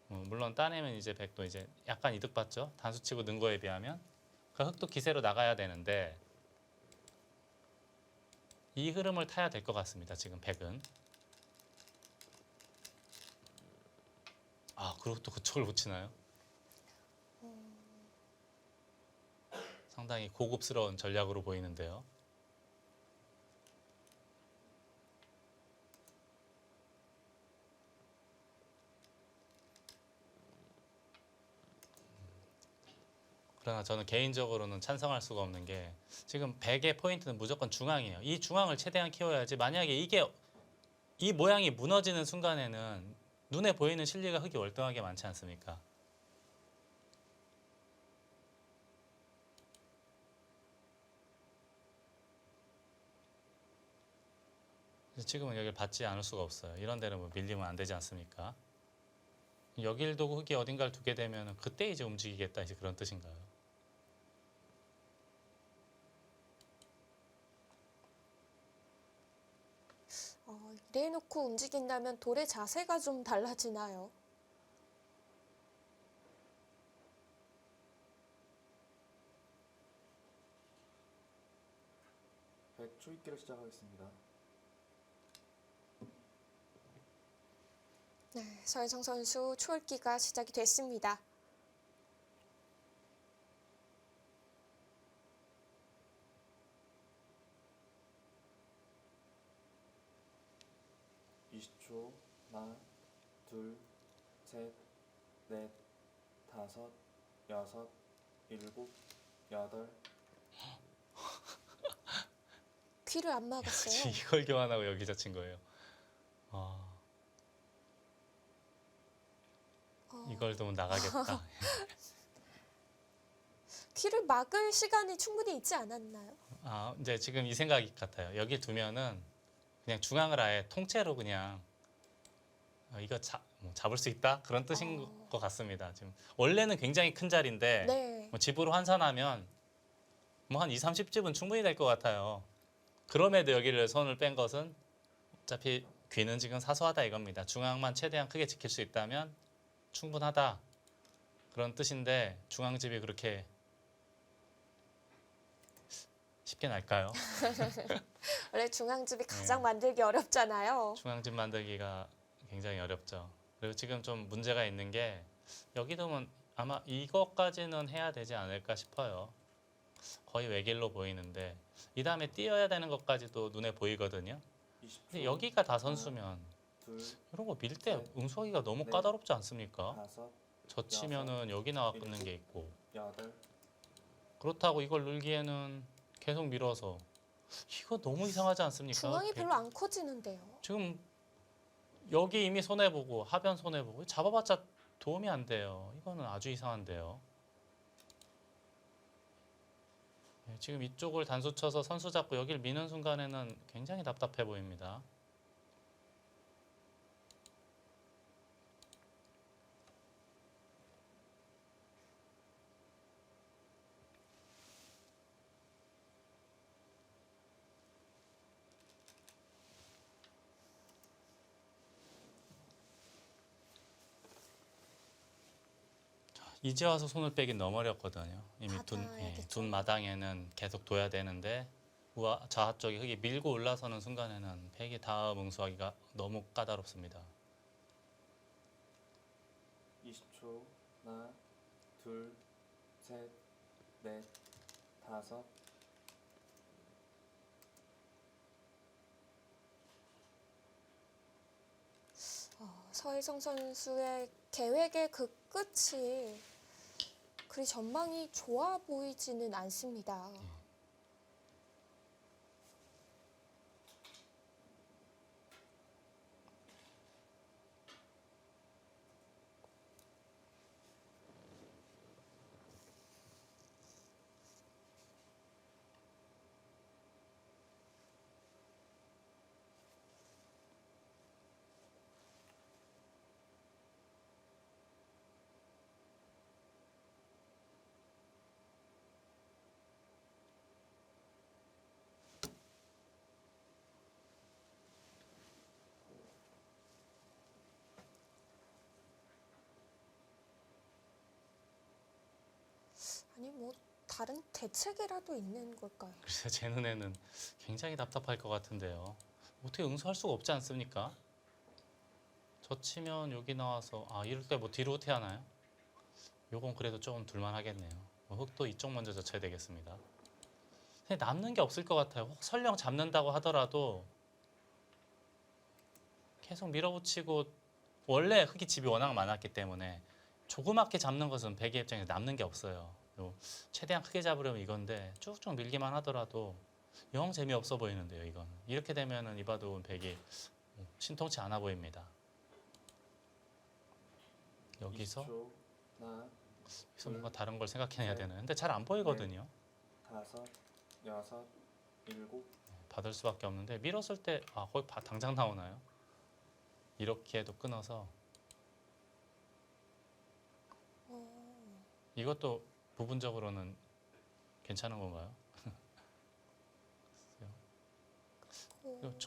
물론 따내면 이제 백도 이제 약간 이득 받죠. 단수 치고 는 거에 비하면. 흙도 기세로 나가야 되는데 이 흐름을 타야 될 것 같습니다. 지금 백은. 그리고 또 그쪽을 붙이나요? 상당히 고급스러운 전략으로 보이는데요. 그러나 저는 개인적으로는 찬성할 수가 없는 게 지금 백의 포인트는 무조건 중앙이에요. 이 중앙을 최대한 키워야지. 만약에 이게 이 모양이 무너지는 순간에는 눈에 보이는 실리가 흙이 월등하게 많지 않습니까? 그래서 지금은 여기를 받지 않을 수가 없어요. 이런 데는 뭐 밀리면 안 되지 않습니까? 여길 두고 흙이 어딘가를 두게 되면 그때 이제 움직이겠다 이제 그런 뜻인가요?
이래 놓고 움직인다면 돌의 자세가 좀 달라지나요?
백 초읽기를 시작하겠습니다.
네, 서혜정 선수 초읽기가 시작이 됐습니다.
(20초) 하나, 둘, 셋, 넷, 다섯, 여섯, 일곱, 여덟.
귀를 안 막았어요.
이걸 교환하고 여기 젖힌 거예요. 아, 이걸 두면 나가겠다.
귀를 막을 시간이 충분히 있지 않았나요?
아, 이제 지금 이 생각이 같아요. 여기 두면은 그냥 중앙을 아예 통째로 그냥 이거 잡을 수 있다 그런 뜻인 것 같습니다. 지금 원래는 굉장히 큰 자리인데
네.
뭐 집으로 환산하면 뭐 한 2, 30집은 충분히 될 것 같아요. 그럼에도 여기를 손을 뺀 것은 어차피 귀는 지금 사소하다 이겁니다. 중앙만 최대한 크게 지킬 수 있다면 충분하다 그런 뜻인데 중앙집이 그렇게 쉽게 날까요?
원래 중앙집이 가장 만들기 어렵잖아요.
중앙집 만들기가 굉장히 어렵죠. 그리고 지금 좀 문제가 있는 게 여기 두면 아마 이것까지는 해야 되지 않을까 싶어요. 거의 외길로 보이는데 이 다음에 띄어야 되는 것까지도 눈에 보이거든요.
20초.
근데 여기가 다 선수면
둘,
이런 거 밀 때
셋,
응수하기가 너무
넷,
까다롭지 않습니까?
다섯,
젖히면은 여기 나와 끊는 게 있고
여덟.
그렇다고 이걸 늘기에는 계속 밀어서 이거 너무 이상하지 않습니까?
중앙이 별로 안 커지는데요.
지금 여기 이미 손해보고 하변 손해보고 잡아봤자 도움이 안 돼요. 이거는 아주 이상한데요. 네, 지금 이쪽을 단수 쳐서 선수 잡고 여기를 미는 순간에는 굉장히 답답해 보입니다. 이제 와서 손을 빼긴 너무 어렵거든요. 이미
받아야겠죠.
둔 마당에는 계속 둬야 되는데 우하 좌하 쪽에 흙이 밀고 올라서는 순간에는 백이 다음 응수하기가 너무 까다롭습니다.
20초. 하나, 둘, 셋, 넷, 다섯.
서희정 선수의 계획의 그 끝이 그리 전망이 좋아 보이지는 않습니다. 아니 뭐 다른 대책이라도 있는 걸까요?
글쎄 제 눈에는 굉장히 답답할 것 같은데요. 어떻게 응수할 수가 없지 않습니까? 젖히면 여기 나와서 이럴 때 뭐 뒤로 후퇴하나요? 요건 그래도 조금 둘만하겠네요. 흙도 이쪽 먼저 젖혀야 되겠습니다. 근데 남는 게 없을 것 같아요. 혹 설령 잡는다고 하더라도 계속 밀어붙이고 원래 흙이 집이 워낙 많았기 때문에 조그맣게 잡는 것은 백의 입장에서 남는 게 없어요. 최대한 크게 잡으려면 이건데 쭉쭉 밀기만 하더라도 영 재미없어 보이는데요. 이건 이렇게 되면은 이바둑은 백이 신통치 않아 보입니다. 여기서
20초. 하나,
여기서 뭔가 다른 걸 생각해내야 되는. 근데 잘 안 보이거든요.
5, 6, 7.
받을 수밖에 없는데 밀었을 때 거의 당장 나오나요? 이렇게 해도 끊어서 이것도 부분적으로는 괜찮은 건가요?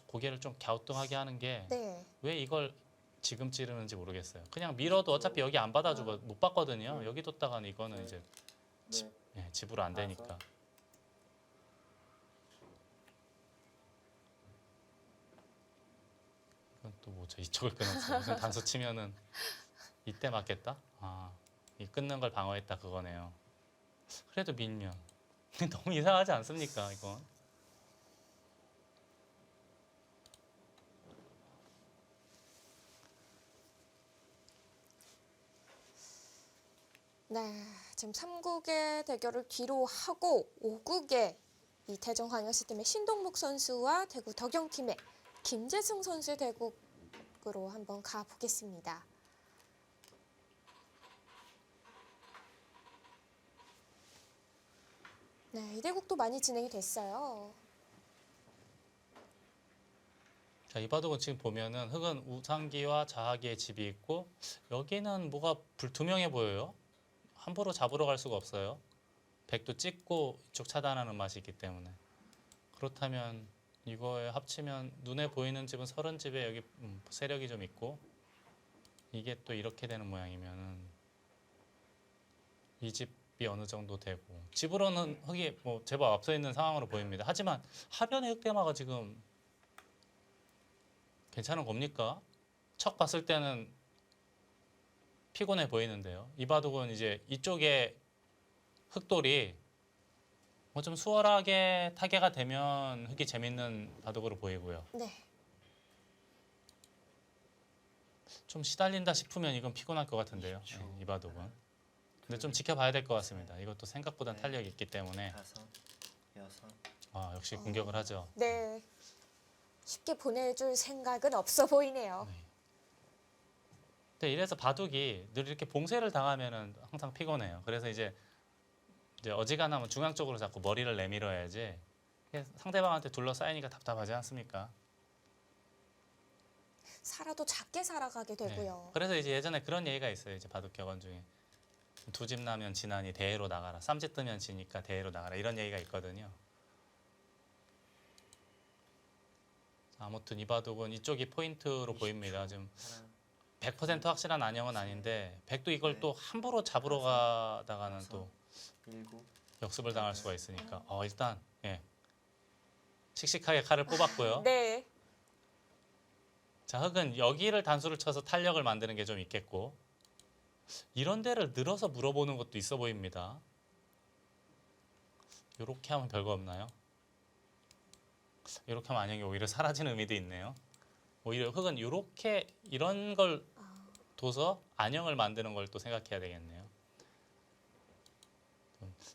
고개를 좀 갸우뚱하게 하는 게 왜
네.
이걸 지금 찌르는지 모르겠어요. 그냥 밀어도 어차피 여기 안 받아주고 못 받거든요. 여기 뒀다가는 이거는 이제
네.
지불 안 되니까. 이건 또 뭐죠? 이쪽을 끊었어요. 무슨 단수 치면은 이때 맞겠다? 이 끊는 걸 방어했다 그거네요. 그래도 밀면 너무 이상하지 않습니까? 이건.
네, 지금 3국의 대결을 뒤로 하고 5국의 이 대전광역시팀의 신동목 선수와 대구 덕영팀의 김재승 선수의 대국으로 한번 가보겠습니다. 네, 이 대국도 많이 진행이 됐어요.
자, 이바둑은 지금 보면은 흑은 우상기와 자하기의 집이 있고 여기는 뭐가 불투명해 보여요. 함부로 잡으러 갈 수가 없어요. 백도 찍고 이쪽 차단하는 맛이 있기 때문에. 그렇다면 이거에 합치면 눈에 보이는 집은 30집에 여기 세력이 좀 있고 이게 또 이렇게 되는 모양이면은 이 집이 어느 정도 되고 집으로는 흑이 뭐 제법 앞서 있는 상황으로 보입니다. 하지만 하변의 흑대마가 지금 괜찮은 겁니까? 척 봤을 때는 피곤해 보이는데요. 이 바둑은 이제 이쪽에 흑돌이 뭐 좀 수월하게 타개가 되면 흑이 재밌는 바둑으로 보이고요.
네,
좀 시달린다 싶으면 이건 피곤할 것 같은데요. 네, 이 바둑은. 근데 좀 지켜봐야 될 것 같습니다. 이것도 생각보다 탄력이 있기 때문에
5, 6.
역시 공격을 하죠.
네. 쉽게 보내줄 생각은 없어 보이네요.
근데 이래서 바둑이 늘 이렇게 봉쇄를 당하면은 항상 피곤해요. 그래서 이제 어지간하면 중앙 쪽으로 자꾸 머리를 내밀어야지 상대방한테 둘러싸이니까 답답하지 않습니까?
살아도 작게 살아가게 되고요.
그래서 이제 예전에 그런 얘기가 있어요. 이제 바둑 격언 중에 두 집 나면 지나니 대회로 나가라. 쌈집 뜨면 지니까 대회로 나가라. 이런 얘기가 있거든요. 아무튼 이 바둑은 이쪽이 포인트로 보입니다. 지금 100% 확실한 안형은 아닌데 백도 이걸 또 함부로 잡으러 가다가는 또
7.
역습을 당할 수가 있으니까 일단 씩씩하게 칼을 뽑았고요.
네.
자, 흑은 여기를 단수를 쳐서 탄력을 만드는 게 좀 있겠고 이런 데를 늘어서 물어보는 것도 있어 보입니다. 이렇게 하면 별거 없나요? 이렇게 하면 안형이 오히려 사라지는 의미도 있네요. 오히려 흑은 이런 걸 둬서 안형을 만드는 걸 또 생각해야 되겠네요.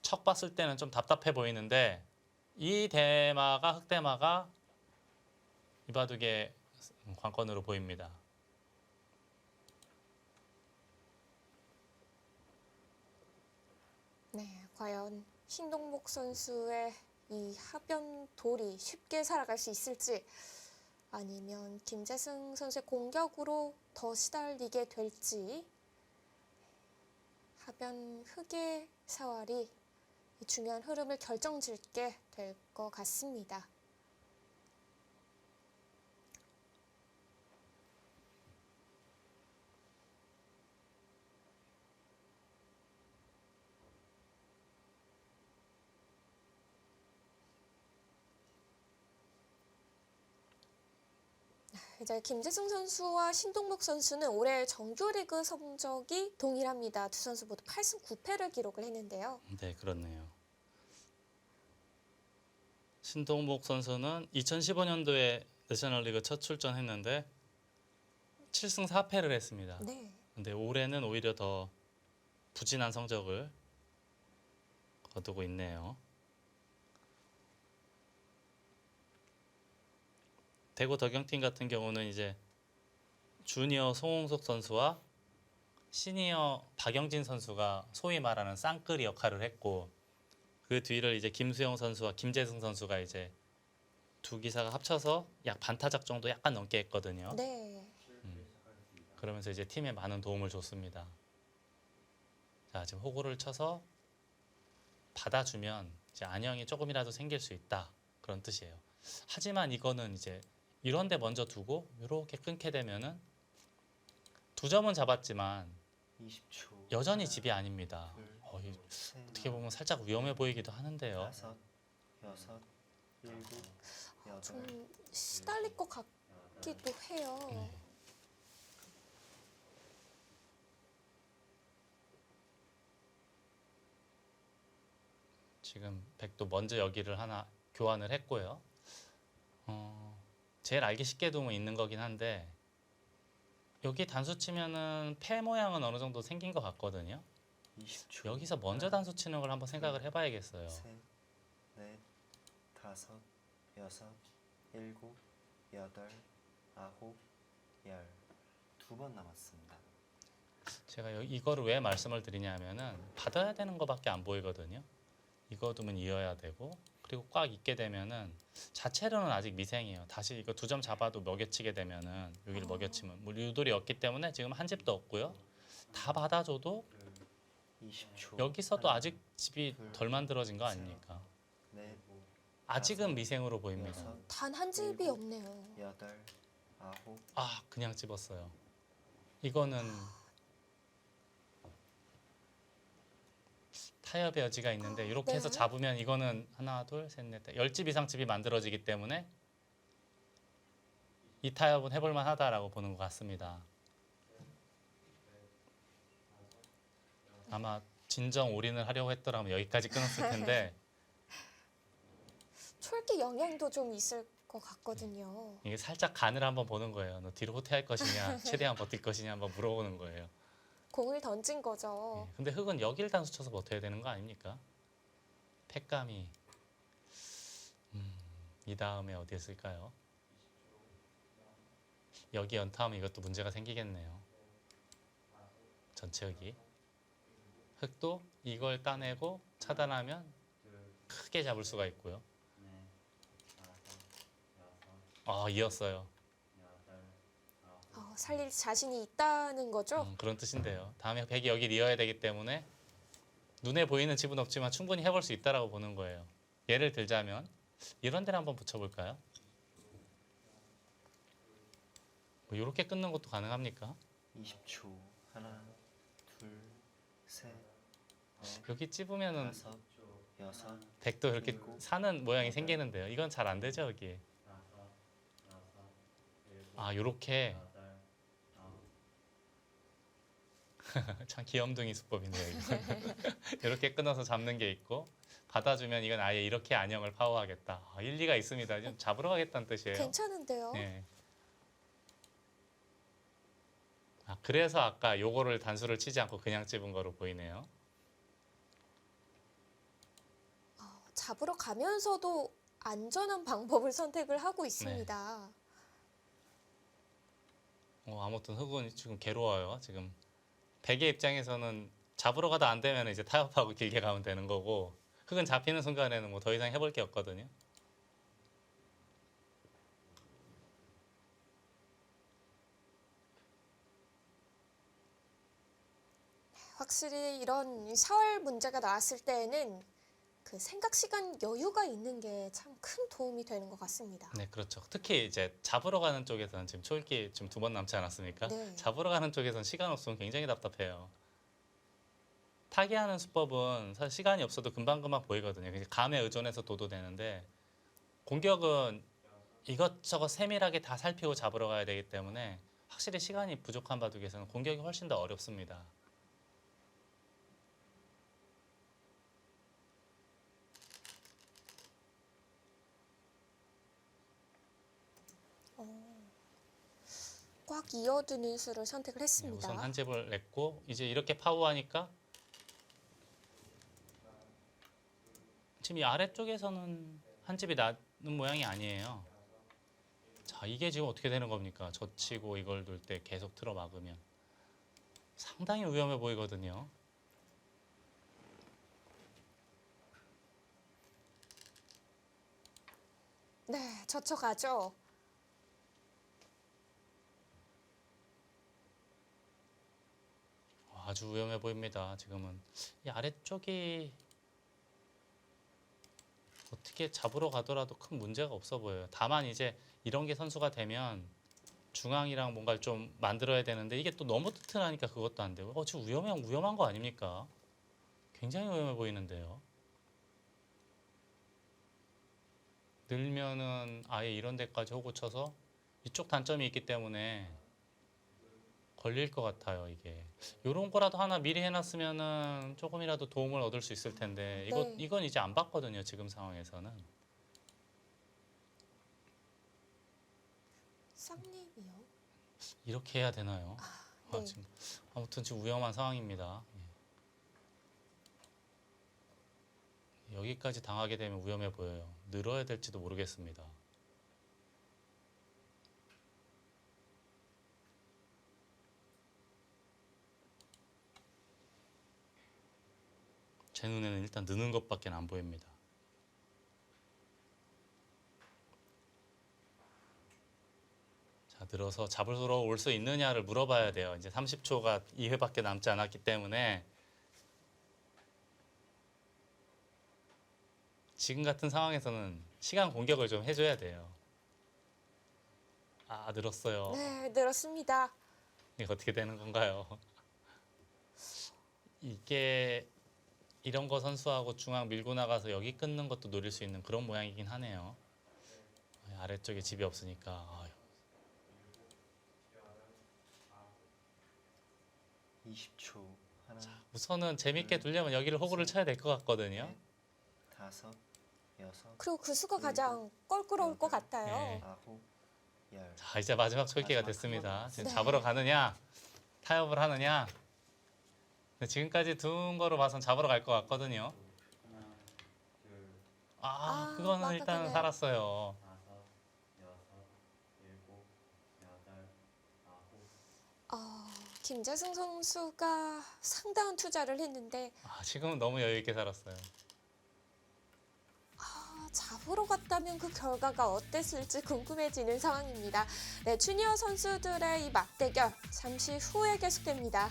척 봤을 때는 좀 답답해 보이는데 이 대마가 흑대마가 이 바둑의 관건으로 보입니다.
네, 과연 신동목 선수의 이 하변 돌이 쉽게 살아갈 수 있을지 아니면 김재승 선수의 공격으로 더 시달리게 될지 하변 흑의 사활이 이 중요한 흐름을 결정짓게 될 것 같습니다. 이제 김재승 선수와 신동목 선수는 올해 정규리그 성적이 동일합니다. 두 선수 모두 8승 9패를 기록을 했는데요.
네, 그렇네요. 신동목 선수는 2015년도에 내셔널리그 첫 출전했는데 7승 4패를 했습니다.
네.
근데 올해는 오히려 더 부진한 성적을 거두고 있네요. 대구 덕영팀 같은 경우는 이제 주니어 송홍석 선수와 시니어 박영진 선수가 소위 말하는 쌍끌이 역할을 했고, 그 뒤를 이제 김수영 선수와 김재승 선수가 이제 두 기사가 합쳐서 약 반타작 정도 약간 넘게 했거든요.
네.
그러면서 이제 팀에 많은 도움을 줬습니다. 자, 지금 호구를 쳐서 받아주면 이제 안형이 조금이라도 생길 수 있다, 그런 뜻이에요. 하지만 이거는 이제 이런데 먼저 두고 이렇게 끊게 되면은 두 점은 잡았지만
20초.
여전히 집이 아닙니다.
둘, 셋,
어떻게 보면 살짝 위험해 보이기도 하는데요.
다섯, 여섯, 일곱, 여덟.
좀 시달릴 것 같기도 해요.
지금 백도 먼저 여기를 하나 교환을 했고요. 제일 알기 쉽게 두면 있는 거긴 한데, 여기 단수 치면은 패 모양은 어느 정도 생긴 것 같거든요.
20초.
여기서 먼저 단수 치는 걸 한번 생각을 해봐야겠어요.
셋, 넷, 다섯, 여섯, 일곱, 여덟, 아홉, 열. 2번 남았습니다.
제가 이거를 왜 말씀을 드리냐면은 받아야 되는 거밖에 안 보이거든요. 이거 두면 이어야 되고, 그리고 꽉 있게 되면은 자체로는 아직 미생이에요. 다시 이거 두 점 잡아도 먹여치게 되면은 여기를 먹여치면 뭐 유돌이 없기 때문에 지금 한 집도 없고요. 다 받아줘도
20초.
여기서도
하나,
아직 집이 덜 만들어진 거 아닙니까?
넷,
아직은 미생으로 보입니다.
여섯,
단 한 집이 없네요.
여덟, 아홉.
아, 그냥 집었어요. 이거는 타협의 여지가 있는데 이렇게 해서
네.
잡으면 이거는 하나, 둘, 셋, 넷, 10집 이상 집이 만들어지기 때문에 이 타협은 해볼 만하다라고 보는 것 같습니다. 아마 진정 올인을 하려고 했더라면 여기까지 끊었을 텐데
촐기 영향도 좀 있을 것 같거든요.
이게 살짝 간을 한번 보는 거예요. 너 뒤로 후퇴할 것이냐, 최대한 버틸 것이냐 한번 물어보는 거예요.
공을 던진 거죠.
근데 흙은 여길 단수 쳐서 버텨야 되는 거 아닙니까? 팩감이 이 다음에 어디 있을까요? 여기 연타하면 이것도 문제가 생기겠네요. 전체 흙이. 흙도 이걸 따내고 차단하면 크게 잡을 수가 있고요. 아, 이었어요.
살릴 자신이 있다는 거죠?
그런 뜻인데요. 다음에 백이 여기 이어야 되기 때문에 눈에 보이는 집은 없지만 충분히 해볼 수 있다라고 보는 거예요. 예를 들자면 이런 데를 한번 붙여볼까요? 뭐 이렇게 끊는 것도 가능합니까?
20초. 하나, 둘, 셋, 넷,
여기 찝으면은
다섯, 여섯.
백도 이렇게
일곱,
사는 모양이 생기는데요. 이건 잘 안 되죠, 여기. 아, 요렇게 참 귀염둥이 수법이네요. 이거. 이렇게 끊어서 잡는 게 있고, 받아주면 이건 아예 이렇게 안형을 파워하겠다. 아, 일리가 있습니다. 좀 잡으러 가겠다는 뜻이에요.
괜찮은데요?
네. 아, 그래서 아까 요거를 단수를 치지 않고 그냥 찝은 거로 보이네요.
잡으러 가면서도 안전한 방법을 선택을 하고 있습니다.
아무튼 흑은 지금 괴로워요. 지금 백의 입장에서는 잡으러 가다 안 되면 이제 타협하고 길게 가면 되는 거고, 흑은 잡히는 순간에는 뭐 더 이상 해볼 게 없거든요.
확실히 이런 샤월 문제가 나왔을 때에는 그 생각 시간 여유가 있는 게 참 큰 도움이 되는 것 같습니다.
네, 그렇죠. 특히 이제 잡으러 가는 쪽에서는 지금 초읽기 지금 2번 남지 않았습니까?
네.
잡으러 가는 쪽에서는 시간 없으면 굉장히 답답해요. 타기하는 수법은 사실 시간이 없어도 금방금방 보이거든요. 감에 의존해서 둬도 되는데, 공격은 이것저것 세밀하게 다 살피고 잡으러 가야 되기 때문에 확실히 시간이 부족한 바둑에서는 공격이 훨씬 더 어렵습니다.
꽉 이어두는 수를 선택을
네,
했습니다.
우선 한 집을 냈고 이제 이렇게 파워하니까 지금 이 아래쪽에서는 한 집이 나는 모양이 아니에요. 자, 이게 지금 어떻게 되는 겁니까? 젖히고 이걸 둘 때 계속 틀어 막으면 상당히 위험해 보이거든요.
네, 젖혀가죠.
아주 위험해 보입니다. 지금은 이 아래쪽이 어떻게 잡으러 가더라도 큰 문제가 없어 보여요. 다만 이제 이런 게 선수가 되면 중앙이랑 뭔가를 좀 만들어야 되는데 이게 또 너무 튼튼하니까 그것도 안 되고 지금 위험한 거 아닙니까? 굉장히 위험해 보이는데요. 늘면은 아예 이런 데까지 호구 쳐서 이쪽 단점이 있기 때문에 걸릴 것 같아요. 이게 이런 거라도 하나 미리 해놨으면은 조금이라도 도움을 얻을 수 있을 텐데
네.
이건 이제 안 봤거든요. 지금 상황에서는.
쌍립이요.
이렇게 해야 되나요?
네.
지금 아무튼 지금 위험한 상황입니다. 예. 여기까지 당하게 되면 위험해 보여요. 늘어야 될지도 모르겠습니다. 제 눈에는 일단 느는 것밖에 안 보입니다. 자, 늘어서 잡으러 올 수 있느냐를 물어봐야 돼요. 이제 30초가 2회밖에 남지 않았기 때문에 지금 같은 상황에서는 시간 공격을 좀 해줘야 돼요. 아, 늘었어요.
네, 늘었습니다.
이게 어떻게 되는 건가요? 이게 이런 거 선수하고 중앙 밀고 나가서 여기 끊는 것도 노릴 수 있는 그런 모양이긴 하네요. 아래쪽에 집이 없으니까. 아유.
20초. 하나,
우선은 재밌게 두려면 여기를 호구를 쳐야 될 것 같거든요.
넷, 다섯, 여섯,
그리고 그 수가 가장 껄끄러울 것 같아요.
네.
아홉, 열.
자, 이제 마지막 철기가
마지막
됐습니다.
한
지금
번. 네.
잡으러 가느냐, 타협을 하느냐. 근데 지금까지 둔 거로 봐선 잡으러 갈 것 같거든요.
아,
그거는 일단
막아가네요.
살았어요.
김재승 선수가 상당한 투자를 했는데
지금은 너무 여유 있게 살았어요.
잡으러 갔다면 그 결과가 어땠을지 궁금해지는 상황입니다. 네, 주니어 선수들의 이 맞대결 잠시 후에 계속됩니다.